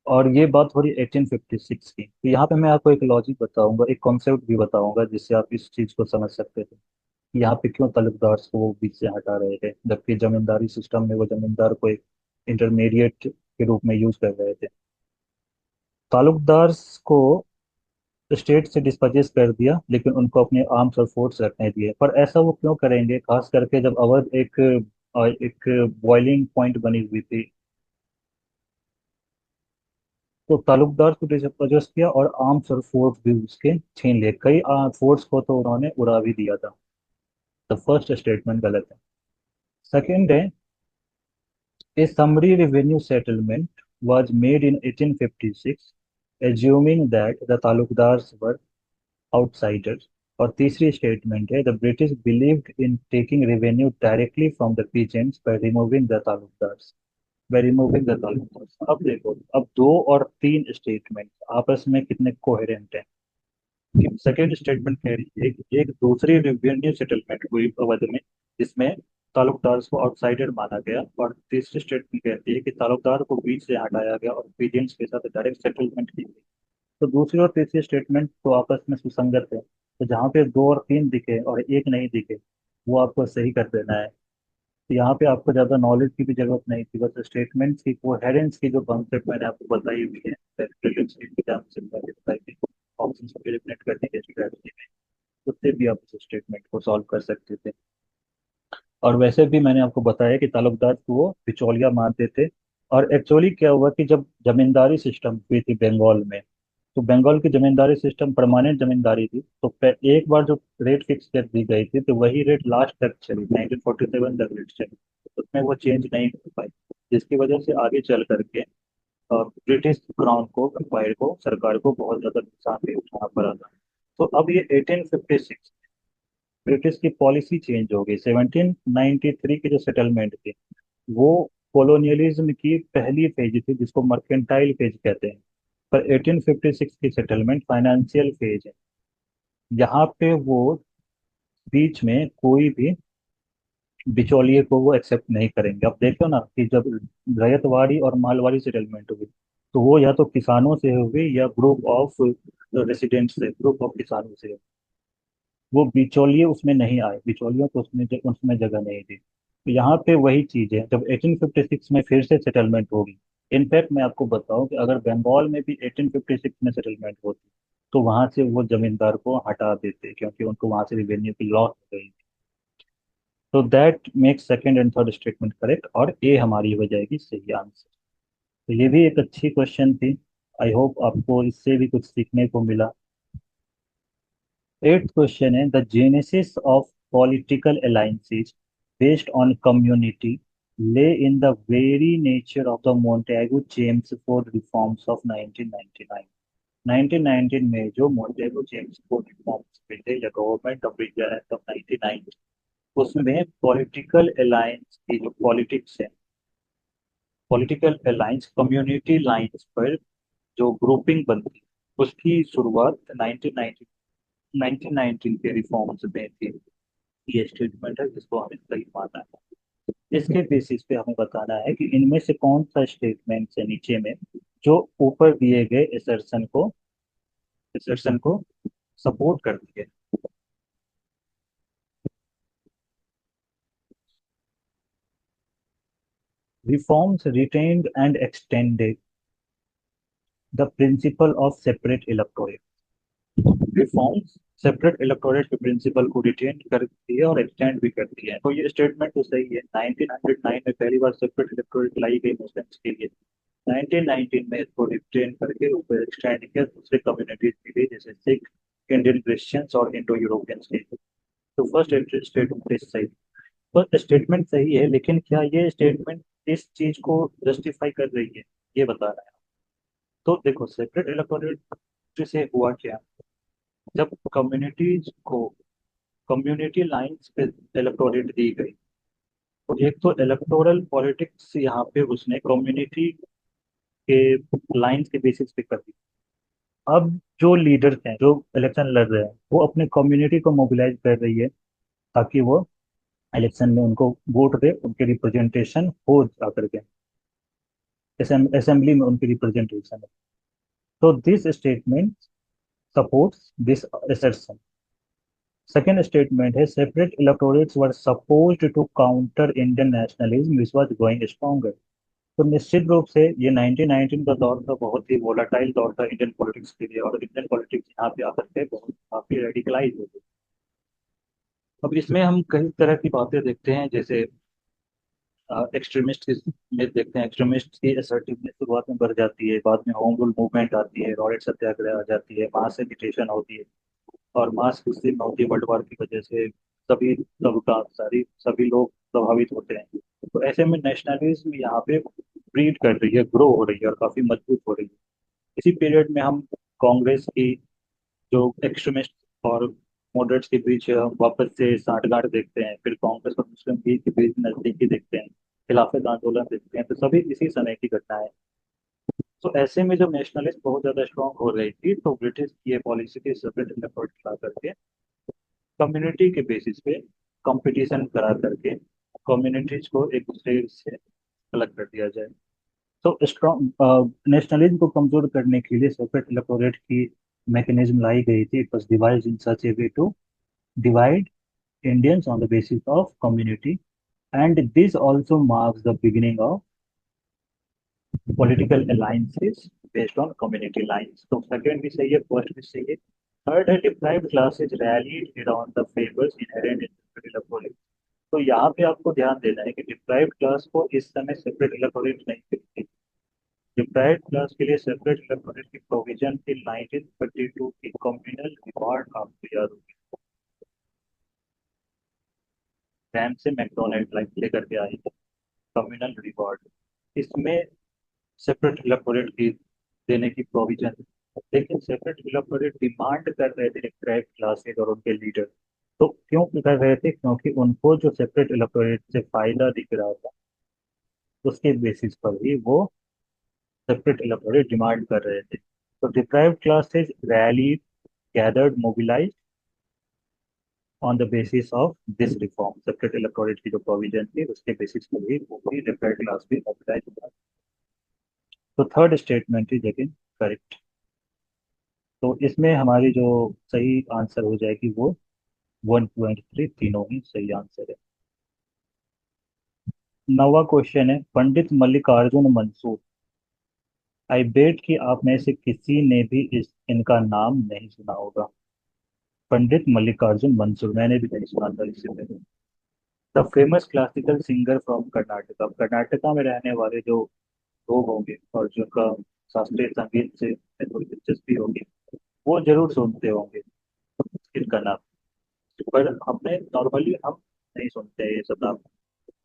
और ये बात हो रही 1856 की। तो यहाँ पे मैं आपको एक लॉजिक बताऊंगा, एक कॉन्सेप्ट भी बताऊंगा, जिससे आप इस चीज को समझ सकते थे कि यहाँ पे क्यों तालुकदार को वो बीच से हटा रहे थे, जबकि जमींदारी सिस्टम में वो जमींदार को एक इंटरमीडिएट के रूप में यूज कर रहे थे। तालुकदार को स्टेट से डिस्पजेस कर दिया, लेकिन उनको अपने आर्म्स और फोर्स रखने दिए। पर ऐसा वो क्यों करेंगे, खास करके जब अवध एक बॉइलिंग पॉइंट बनी हुई थी। तो तालुकदार को डिसअपोज किया और आर्म्स और फोर्स भी उसके छीन लिए, कई फोर्स को तो उन्होंने उड़ा भी दिया था। तो फर्स्ट स्टेटमेंट गलत है। सेकंड है, a summary revenue settlement was made in 1856 assuming that the talukdars were outsiders। और तीसरी स्टेटमेंट है, the British believed in taking revenue directly from the peasants by removing the talukdars, by removing the talukdars। अब देखो, अब दो और तीन statement आपस में कितने कोहेरेंट हैं। सेकेंड स्टेटमेंट कह रही है कि एक दूसरी रेवेन्यू सेटलमेंट हुई अवध में, जिसमें तालुकदार को आउटसाइडर माना गया, और तीसरी स्टेटमेंट कहती है कि तालुकदार को बीच से हटाया गया और पीजेंट्स के साथ डायरेक्ट सेटलमेंट की गई। तो दूसरी और तीसरी स्टेटमेंट तो आपस में सुसंगत है, तो जहाँ पे दो और तीन दिखे और एक नहीं दिखे, वो आपको सही कर देना है। तो यहाँ पे आपको ज्यादा नॉलेज की भी जरूरत नहीं थी, बस स्टेटमेंट्स की कोहेरेंस की जो कॉन्सेप्ट मैंने आपको बताई हुई है, ऑप्शंस को एलिमिनेट करने के स्ट्रेटजी में, उससे भी आप इस स्टेटमेंट को सॉल्व कर सकते थे। और वैसे भी मैंने आपको बताया कि ताल्लुकदार को वो बिचौलिया मानते थे। और एक्चुअली क्या हुआ कि जब जमींदारी सिस्टम हुई थी बंगाल में, तो बंगाल की जमींदारी सिस्टम परमानेंट जमींदारी थी, तो एक बार जो रेट फिक्स कर दी गई थी तो वही रेट लास्ट तक चली, 1947 तक रेट चली, उसमें वो चेंज नहीं हो पाई, जिसकी वजह से आगे चल करके ब्रिटिश क्राउन को, एम्पायर को, सरकार को बहुत ज्यादा नुकसान भी उठाना पड़ा था। तो अब ये 1856 ब्रिटिश की पॉलिसी चेंज हो गई। 1793 की जो सेटलमेंट थी वो कॉलोनियलिज्म की पहली फेज थी, जिसको मर्केंटाइल फेज कहते हैं। पर 1856 की सेटलमेंट फाइनेंशियल फेज है। यहाँ पे वो बीच में कोई भी बिचौलिए को वो एक्सेप्ट नहीं करेंगे। अब देखो ना कि जब रैयतवाड़ी और मालवाड़ी सेटलमेंट हुई, तो वो या तो किसानों से हुई या ग्रुप ऑफ रेसिडेंट से, ग्रुप ऑफ किसानों से। वो बिचौलिए उसमें नहीं आए, बिचौलियों को उसमें जगह नहीं दी। तो यहाँ पे वही चीज है, जब 1856 में फिर से सेटलमेंट होगी। इनफैक्ट मैं आपको बताऊं कि अगर बंगाल में भी 1856 में सेटलमेंट होती, तो वहां से वो जमींदार को हटा देते, क्योंकि उनको वहां से रेवेन्यू की लॉस हो गई। तो that makes second and third statement correct, और ए हमारी हो जाएगी सही आंसर। तो ये भी एक अच्छी क्वेश्चन थी। आई होप आपको इससे भी कुछ सीखने को मिला। एट्थ क्वेश्चन है, the genesis of political alliances based on community lay in the very nature of the Montagu Chelmsford reforms of 1999। 1919 में जो मोंटेगो चेम्सफोर्ड रिफॉर्म्स हुए थे, या government of India act of 1990, उसमें पॉलिटिकल अलायंस की जो politics है, पॉलिटिकल अलायंस कम्युनिटी लाइंस पर जो ग्रुपिंग बनती, उसकी शुरुआत 1919 के रिफॉर्म्स में थी। ये स्टेटमेंट है जिसको हमें सही मानना है। इसके बेसिस पे हमें बताना है कि इनमें से कौन सा स्टेटमेंट है नीचे में जो ऊपर दिए गए असर्शन को सपोर्ट करती है। Reforms retained and extended the principle of separate electorate. Reforms separate electorate के प्रिंसिपल को रिटेन करती है और एक्सटेंड भी करती है। तो ये स्टेटमेंट तो सही है। 1909 में पहली बार सेपरेट इलेक्टोरेट लाई गई मुस्लिम्स के लिए। 1919 में इसको रिटेन करके ऊपर एक्सटेंड किया दूसरे कम्युनिटीज के लिए, जैसे सिख, इंडियन क्रिश्चियंस और इंडो यूरोपियंस के लिए। तो फर्स्ट स्टेटमेंट सही, फर्स्ट स्टेटमेंट सही है, लेकिन क्या ये स्टेटमेंट इस चीज को जस्टिफाई कर रही है, ये बता रहा है। तो देखो सेपरेट इलेक्टोरेट से हुआ क्या, जब कम्युनिटीज को कम्युनिटी लाइंस पे इलेक्टोरेट दी गई, तो एक तो इलेक्टोरल पॉलिटिक्स यहाँ पे उसने कम्युनिटी के लाइंस के बेसिस पे कर दी। अब जो लीडर्स हैं जो इलेक्शन लड़ रहे हैं, वो अपने कम्युनिटी को मोबिलाइज कर रही है, ताकि वो इलेक्शन में उनको वोट दे, उनके रिप्रेजेंटेशन हो जा करके, असेंबली में उनकी रिप्रेजेंटेशन है। तो this statement supports this assertion। Second statement है, separate electorates were supposed to counter Indian nationalism which was going stronger. तो निश्चित रूप से ये 1919 का दौर था, बहुत ही वोलाटाइल दौर था इंडियन पॉलिटिक्स के लिए, और इंडियन पॉलिटिक्स यहाँ पे आकर के बहुत काफी रेडिकलाइज हो गई। अब इसमें हम कई तरह की बातें देखते हैं, जैसे एक्सट्रीमिस्ट में देखते हैं, एक्सट्रीमिस्ट की असर्टिवनेस शुरुआत में बढ़ जाती है, बाद में होम रूल मूवमेंट आती है, रॉलेट सत्याग्रह आ जाती है, मास एजिटेशन होती है, और मास मुस्लिम होती है वर्ल्ड वार की वजह से, सभी तबका सारी सभी लोग प्रभावित होते हैं। तो ऐसे में नेशनलिज्म यहाँ पे ब्रीड कर रही है, ग्रो हो रही है और काफी मजबूत हो रही है। इसी पीरियड में हम कांग्रेस की जो एक्सट्रीमिस्ट और मॉडरेट्स के बीच हम वापस से साठगांठ देखते हैं, फिर कांग्रेस और मुस्लिम लीग के बीच नजदीकी देखते हैं, खिलाफत आंदोलन देखते हैं, तो सभी इसी समय की घटना है। तो ऐसे में जब नेशनलिस्ट बहुत ज्यादा स्ट्रांग हो रही थी, तो ब्रिटिश की ये पॉलिसी थी सेपरेट एफर्ट ला करके कम्युनिटी के बेसिस पे कंपटीशन करा करके कम्युनिटीज को एक दूसरे से अलग कर दिया जाए। तो स्ट्रॉन्ग नेशनलिज्म को कमजोर करने के लिए सेपरेट इलेक्टोरेट की मैकेनिज्म लाई गई थी। It was devised in such a way to divide Indians on the basis of community, and this also marks the beginning of political alliances based on community lines. तो second भी सही है, first भी सही है। थर्ड है deprived classes rallied around the favours inherent in electoral. तो यहाँ पे आपको ध्यान देना है कि डिप्राइव्ड क्लास को इस समय सेपरेट इलेक्टोरेट नहीं मिलती। डिप्राइव्ड क्लास के लिए सेपरेट इलेक्टोरेट की प्रोविजन थी 1932 की कम्युनल रिवॉर्ड, आपको याद होगी। रैम से मैकडोनल्ड लाइफ लेकर के आई थी कम्युनल रिवॉर्ड। इसमें सेपरेट इलेक्टोरेट की देने की प्रोविजन, लेकिन सेपरेट इलेक्टोरेट डिमांड कर रहे थे ट्राइब क्लासेस और उनके लीडर। तो क्यों कर रहे थे? क्योंकि उनको जो सेपरेट इलेक्टोरेट से फायदा दिख रहा था, उसके बेसिस पर ही वो सेपरेट इलेक्टोरेट डिमांड कर रहे थे। तो deprived classes rally, gathered, mobilise on the basis of this reform. Separate electorate की जो प्रोविजन थी उसके बेसिस पर ही वो भी डिप्राइव्ड क्लास भी मोबिलाइज हुआ। तो third statement is again correct. तो इसमें हमारी जो सही आंसर हो जाएगी वो 1.3, तीनों ही सही आंसर है। नवा क्वेश्चन है, पंडित मल्लिकार्जुन मंसूर। आई बेट कि आप में से किसी ने भी इनका नाम नहीं सुना होगा। पंडित मल्लिकार्जुन मंसूर मैंने भी नहीं सुना था इससे पहले। The famous classical singer from Karnataka. Karnataka में रहने वाले जो लोग होंगे और जिनका शास्त्रीय संगीत से थोड़ी दिलचस्पी होगी, वो जरूर सुनते होंगे इनका नाम। पर हमने नॉर्मली हम नहीं सुनते हैं ये सब नाम।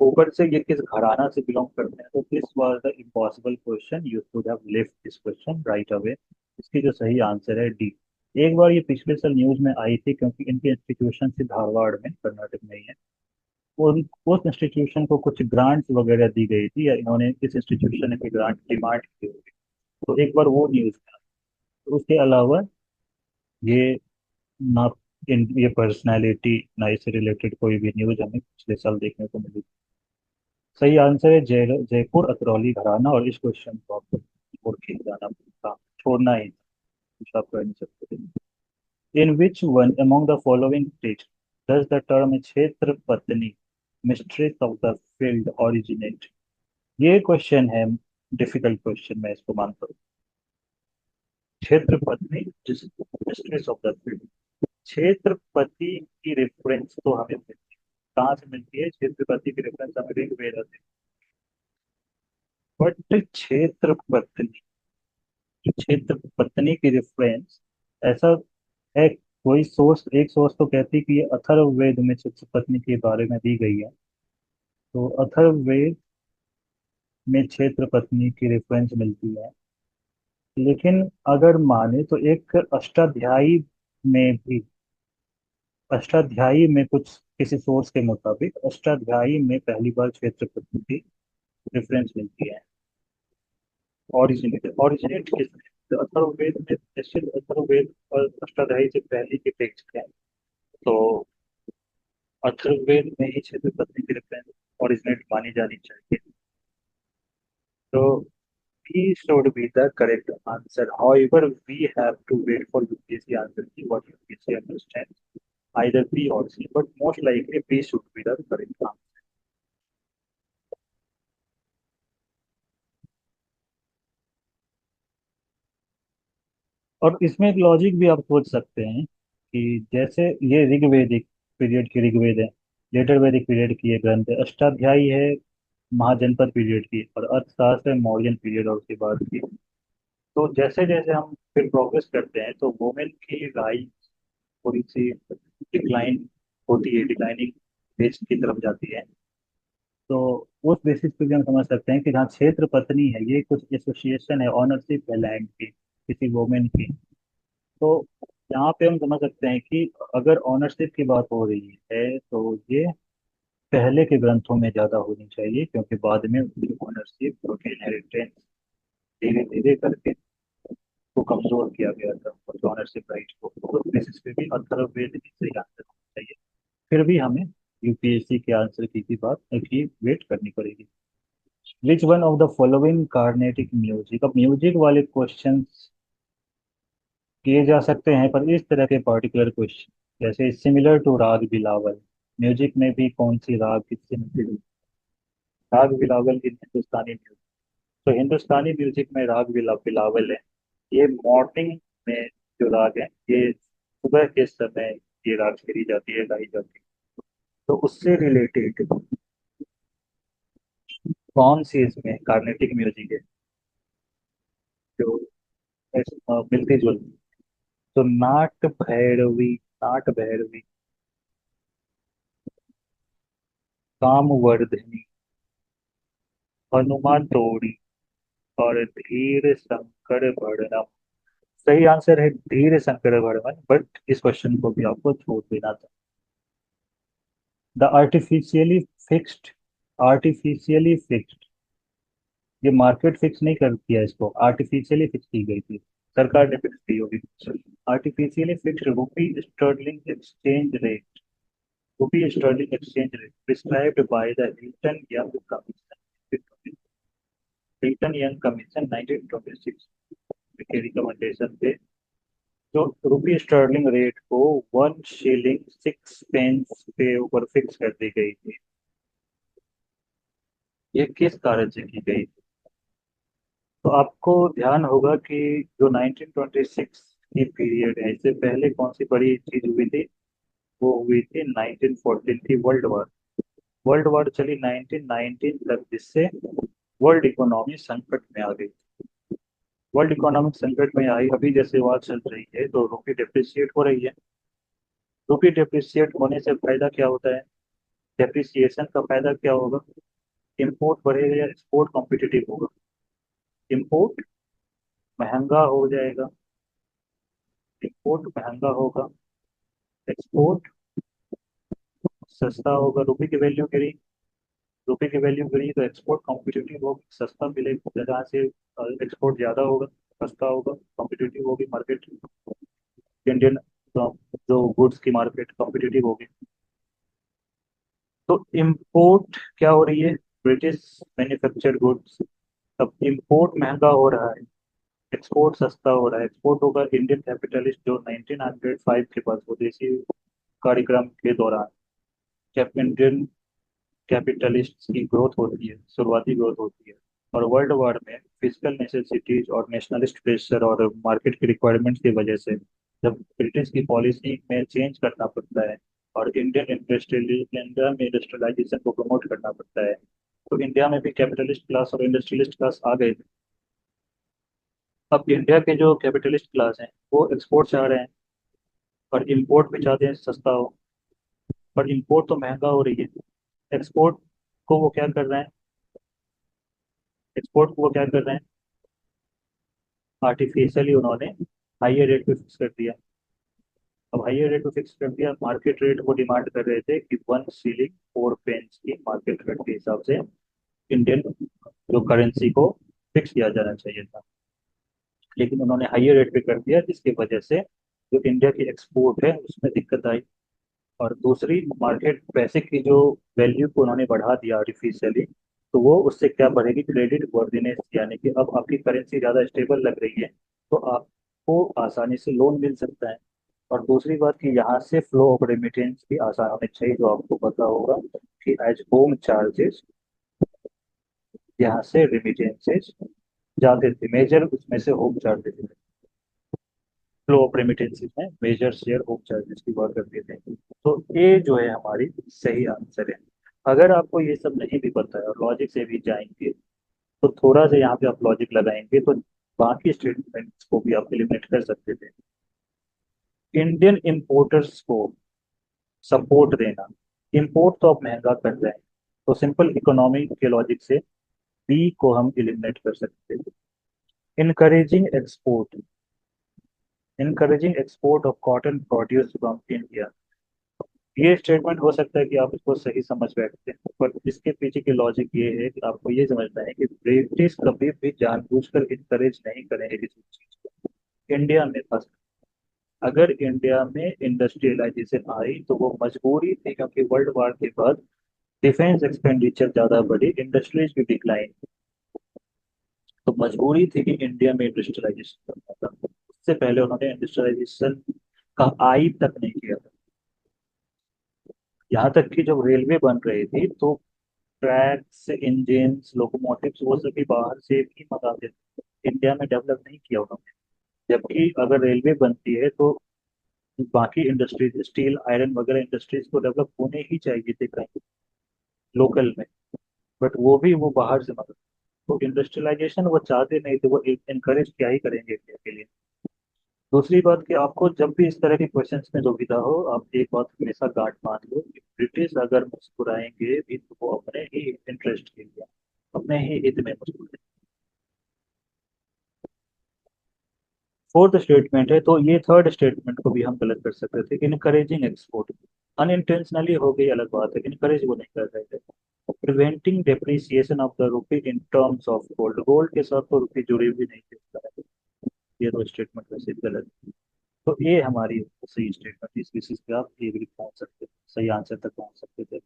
ऊपर से ये किस घराना से बिलोंग करते हैं, तो this was the impossible question, you should have lift this question right away. इसकी जो सही आंसर है डी। एक बार ये पिछले साल न्यूज में आई थी, क्योंकि इनके इंस्टीट्यूशन से धारवाड़ में, कर्नाटक में ही है। उन उस इंस्टीट्यूशन को कुछ ग्रांट्स वगैरह दी गई थी, या इन्होंने इस इंस्टीट्यूशन ने ग्रांट डिमांड की होगी। तो एक बार वो न्यूज में आई। तो उसके अलावा ये ना, ये पर्सनैलिटी ना इससे रिलेटेड कोई भी न्यूज हमें पिछले साल देखने को मिली। सही आंसर है जयपुर अतरौली घराना। और इस क्वेश्चन को आपको और खींच जाना था, छोड़ना ही था, कुछ आप कर नहीं सकते थे। In which one among the following state does the term kshetra patni mistress of the field originate. ये क्वेश्चन है डिफिकल्ट क्वेश्चन, मैं इसको मानता हूँ। Kshetra patni mistress of the field, क्षेत्रपति की रेफरेंस तो हमें मिलती है। कहाँ से मिलती है क्षेत्रपति की रेफरेंस? हमें ऋग्वेद से। बट क्षेत्रपत्नी, क्षेत्र पत्नी की रेफरेंस ऐसा है, कोई सोर्स, एक सोर्स तो कहती है कि ये अथर्ववेद में चित्र पत्नी के बारे में दी गई है। तो अथर्ववेद में क्षेत्र पत्नी की रेफरेंस मिलती है। लेकिन अगर माने तो एक अष्टाध्यायी में भी, अष्टाध्यायी में कुछ किसी सोर्स के मुताबिक अष्टाध्यायी में पहली बार क्षेत्र पत्नी की रेफरेंस मिलती है। ओरिजिनेट किसने? तो अथर्ववेद में, निश्चित अथर्ववेद और अष्टाध्यायी से पहले के टेक्स्ट है। तो अथर्ववेद में ही क्षेत्र पत्नी की रेफरेंस ओरिजिनेट मानी जानी चाहिए। तो B should be the correct answer. However, we have to wait for UPSC answer key, what UPSC understands, either B or C, but most likely B should be the correct answer. और इसमें एक logic भी आप सोच सकते हैं कि जैसे ये ऋग्वेदिक पीरियड की ऋग्वेद है, लेटर वैदिक पीरियड की ये ग्रंथ है, अष्टाध्यायी है महाजनपद पीरियड की, और अर्थशास्त्र है मौर्यन पीरियड और उसके बाद की। तो जैसे जैसे हम फिर प्रोग्रेस करते हैं तो वोमेन की राइट थोड़ी सी डिक्लाइन होती है, डिक्लाइनिंग फेज की तरफ जाती है। तो उस बेसिस पे भी हम समझ सकते हैं कि जहाँ क्षेत्र पत्नी है, ये कुछ एसोसिएशन है, ऑनरशिप है लैंड की किसी वोमेन की। तो यहाँ पे हम समझ सकते हैं कि अगर ऑनरशिप की बात हो रही है तो ये पहले के ग्रंथों में ज्यादा होनी चाहिए, क्योंकि बाद में उनकी ऑनरशिप और इनहेरिटेंस धीरे धीरे करके को कमजोर किया गया था, और ऑनरशिप राइट को। तो उस बेसिस पे भी अथर्ववेद ही सही आंसर होना चाहिए। फिर भी हमें यूपीएससी के आंसर की बात की वेट करनी पड़ेगी। विच one of the following Carnatic music. अब म्यूजिक वाले क्वेश्चंस किए जा सकते हैं, पर इस तरह के पर्टिकुलर क्वेश्चन जैसे सिमिलर टू राग बिलावल, म्यूजिक में भी कौन सी राग किससे मिलती है? राग बिलावल इन हिंदुस्तानी म्यूजिक, तो हिंदुस्तानी म्यूजिक में राग बिलावल है। ये मॉर्निंग में जो राग है, ये सुबह के समय ये राग खेली जाती है, गाई जाती है। तो उससे रिलेटेड कौन सी इसमें कार्नेटिक म्यूजिक है जो मिलती जुलती? तो नाट भैरवी, कामवर्धनी, हनुमान तोड़ी और धीर शंकर भरणम। सही आंसर है धीर शंकर भरणम, बट इस क्वेश्चन को भी आपको छोड़ देना था। द आर्टिफिशियली फिक्स्ड, ये मार्केट फिक्स नहीं कर दिया, इसको आर्टिफिशियली फिक्स की गई थी, सरकार ने फिक्स की होगी। Artificially fixed rupee sterling exchange rate prescribed by the Hilton Young commission 1926 के रिकमेंडेशन पे, जो रुपी स्टर्लिंग रेट को 1 शिलिंग 6 पेंस पे ऊपर फिक्स कर दी गई थी। ये किस कारण से की गई? तो आपको ध्यान होगा कि जो 1926 की पीरियड है, इससे पहले कौन सी बड़ी चीज हुई थी? वो हुई थी 1914 की वर्ल्ड वॉर। वर्ल्ड वॉर चली 1919 तक, जिससे वर्ल्ड इकोनॉमी संकट में आ गई। वर्ल्ड इकोनॉमिक संकट में आई, अभी जैसे वॉर चल रही है तो रुपी डिप्रिसिएट हो रही है। रुपी डिप्रिसिएट होने से फायदा क्या होता है? डेप्रिसिएशन का फायदा क्या होगा? इंपोर्ट बढ़ेगा या एक्सपोर्ट कॉम्पिटिटिव होगा? इंपोर्ट महंगा हो जाएगा, इंपोर्ट महंगा होगा, एक्सपोर्ट सस्ता होगा। रुपए की वैल्यू गिरी तो एक्सपोर्ट कॉम्पिटिटिव होगी, सस्ता मिलेगा, जहाँ से एक्सपोर्ट ज्यादा होगा, सस्ता होगा, कॉम्पिटिटिव होगी मार्केट। इंडियन जो गुड्स की मार्केट कॉम्पिटिटिव होगी। तो इंपोर्ट क्या हो रही है? British manufactured goods. अब इंपोर्ट महंगा हो रहा है, एक्सपोर्ट सस्ता हो रहा है। एक्सपोर्ट होगा इंडियन कैपिटलिस्ट जो 1905 के बाद स्वदेशी कार्यक्रम के दौरान इंडियन कैपिटलिस्ट की ग्रोथ होती है, शुरुआती ग्रोथ होती है। और वर्ल्ड वार में फिजिकल नेसेसिटीज और नेशनलिस्ट प्रेशर और मार्केट की रिक्वायरमेंट्स की वजह से जब ब्रिटिश की पॉलिसी में चेंज करना पड़ता है और इंडिया में इंडस्ट्रियलाइजेशन को प्रमोट करना पड़ता है, तो इंडिया में भी कैपिटलिस्ट क्लास और इंडस्ट्रियलिस्ट क्लास आ गए थे। अब इंडिया के जो कैपिटलिस्ट क्लास हैं वो एक्सपोर्ट चाह रहे हैं और इंपोर्ट भी चाहते हैं सस्ता हो, पर इंपोर्ट तो महंगा हो रही है। एक्सपोर्ट को वो क्या कर रहे हैं? एक्सपोर्ट को वो क्या कर रहे हैं? आर्टिफिशियली उन्होंने हाइयर रेट पे फिक्स कर दिया। अब हाइयर रेट पे फिक्स कर दिया, मार्केट रेट वो डिमांड कर रहे थे कि 1 शिलिंग 4 पेंस की मार्केट रेट के हिसाब से इंडियन जो करेंसी को फिक्स किया जाना चाहिए था। लेकिन उन्होंने हाइयर रेट पे कर दिया, जिसकी वजह से जो इंडिया की एक्सपोर्ट है उसमें दिक्कत आई। और दूसरी, मार्केट पैसे की जो वैल्यू को उन्होंने बढ़ा दिया आर्टिफिशियली, तो वो उससे क्या बढ़ेगी? क्रेडिट वर्दिनेस, यानी कि अब आपकी करेंसी ज़्यादा स्टेबल लग रही है तो आपको आसानी से लोन मिल सकता है। और दूसरी बात कि यहाँ से फ्लो ऑफ रेमिटेंस भी आसान होनी चाहिए, जो आपको पता होगा कि एज होम चार्जेस यहाँ से रेमिटेंसेस जाते थे, मेजर उसमें से होम चार्जेस थे। फ्लो ऑफ रेमिटेंसेस में मेजर शेयर होम चार्जेस की हुआ करते थे। तो ये जो है हमारी सही आंसर है। अगर आपको ये सब नहीं भी पता है और लॉजिक से भी जाएंगे, तो थोड़ा सा यहाँ पे आप लॉजिक लगाएंगे तो बाकी स्टेटमेंट्स को भी आप एलिमिनेट कर सकते थे। इंडियन इंपोर्टर्स को सपोर्ट देना, इंपोर्ट तो आप महंगा कर रहे हैं, तो सिंपल इकोनॉमी के लॉजिक से बी को हम एलिमिनेट कर सकते थे। Encouraging export, encouraging export of cotton produce from India. ये स्टेटमेंट हो सकता है कि आप इसको सही समझ बैठते हैं, पर इसके पीछे की लॉजिक ये है कि आपको ये समझना है कि ब्रिटिश कभी भी जानबूझकर इनकरेज नहीं करेंगे किसी चीज को इंडिया में फंस। अगर इंडिया में इंडस्ट्रियलाइजेशन आई तो वो मजबूरी थी, क्योंकि वर्ल्ड वार के बाद डिफेंस एक्सपेंडिचर ज्यादा बढ़ी, इंडस्ट्रीज भी डिक्लाइन, तो मजबूरी थी कि इंडिया में इंडस्ट्रियलाइजेशन करना था। उससे पहले उन्होंने इंडस्ट्रियलाइजेशन का आई तक नहीं किया था। यहाँ तक कि जब रेलवे बन रही थी तो ट्रैक्स, इंजन्स, लोकोमोटिव्स वो सभी बाहर से भी मंगाते थे, इंडिया में डेवलप नहीं किया उन्होंने। जबकि अगर रेलवे बनती है तो बाकी इंडस्ट्रीज, स्टील आयरन वगैरह इंडस्ट्रीज को डेवलप होने ही चाहिए थे कहीं लोकल में, बट वो भी वो बाहर से मंगाते। तो इंडस्ट्रियलाइजेशन वो चाहते नहीं थे, वो इनकरेज क्या ही करेंगे इंडिया के लिए। दूसरी बात कि आपको जब भी इस तरह के क्वेश्चंस में दुविधा हो, आप एक बात हमेशा गांठ बांध लो कि ब्रिटिश अगर मुस्कुराएंगे भी तो वो अपने ही इंटरेस्ट के लिए, अपने ही हित में मुस्कुराएंगे। फोर्थ स्टेटमेंट है, तो ये थर्ड स्टेटमेंट को भी हम गलत कर सकते थे, इनकरेजिंग एक्सपोर्ट। अनइंटेंशनली हो गई अलग बात है, इनकरेज वो नहीं कर रहे थे। Preventing depreciation of the rupee in terms of gold, gold के साथ तो रुपी जुड़ी हुई नहीं थी उस तरह। ये दो स्टेटमेंट वैसे भी गलत है। तो ये हमारी सही स्टेटमेंट, इस बेसिस पे आप एग्री पहुंच सकते थे, सही आंसर तक पहुंच सकते थे।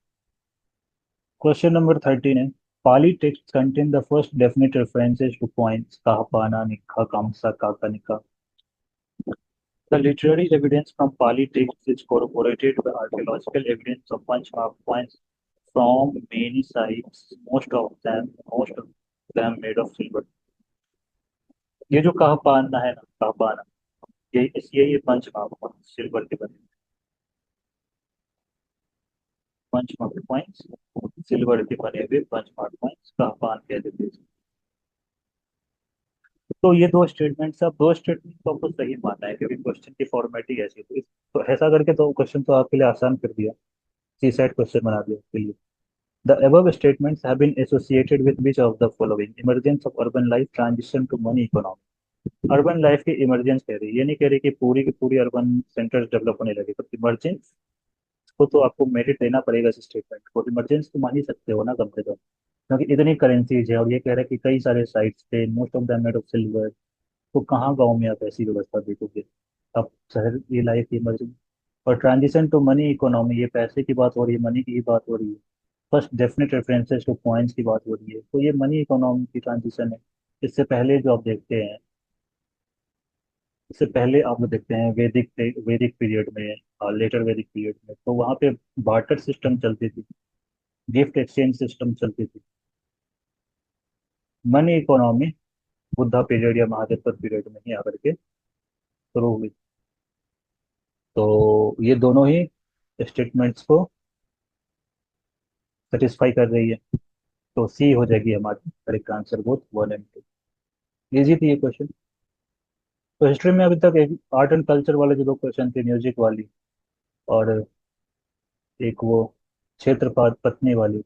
क्वेश्चन नंबर 13 है, Pali text contain the first definite references to points कहा पाना निखा कामसा काका निका। The literary evidence from Pali texts is corroborated by archaeological evidence of Panchmark points from many sites, most of them made of silver. ये जो कहपाना है ना, कहपाना, ये punch mark silver के बने, पंचमार्क पॉइंट्स सिल्वर के बने हुए पंचमार्क पॉइंट्स कहपान कहते थे। तो ये दो स्टेटमेंट्स, अब दो स्टेटमेंट तो आपको सही मानना है क्योंकि क्वेश्चन की फॉर्मेट ही ऐसी है। तो ऐसा करके तो क्वेश्चन तो आपके लिए आसान कर दिया, सी सेट क्वेश्चन बना दिया आपके लिए। The above statements have been associated with which of the following? Emergence of urban life, transition to money economy. Urban life की इमरजेंस कह रही है, ये नहीं कह रही कि पूरी की पूरी अर्बन सेंटर्स डेवलप होने लगे, पर इमरजेंस को तो आपको मेरिट देना पड़ेगा इस स्टेटमेंट को, इमरजेंस तो मान ही सकते हो ना कम से कम, क्योंकि इतनी करेंसीज है और ये कह रहा है कि कई सारे साइट्स थे, most of them made of silver. तो कहाँ गाँव में आप ऐसी व्यवस्था देखोगे, आप शहर ये लाइफ इमरजेंस। और ट्रांजिशन टू मनी इकोनॉमी, ये पैसे की बात हो रही है, मनी की ही बात हो रही है। First definite references to points की बात हो रही है, तो ये मनी इकोनॉमी की ट्रांजिशन है। इससे पहले जो आप देखते हैं, इससे पहले आप लोग देखते हैं वैदिक पीरियड में और लेटर वैदिक पीरियड में, तो वहाँ पे बार्टर सिस्टम चलती थी, गिफ्ट एक्सचेंज सिस्टम चलती थी। मनी इकोनॉमी बुद्धा पीरियड या महादेव पीरियड में ही आकर के शुरू हुई। तो ये दोनों ही स्टेटमेंट्स को सेटिस्फाई कर रही है। तो सी हो जाएगी हमारी correct answer, both 1 and 2। Easy थी ये क्वेश्चन। तो हिस्ट्री में अभी तक एक आर्ट एंड कल्चर वाले जो दो क्वेश्चन थे, म्यूजिक वाली और एक वो क्षेत्र पत्नी वाली,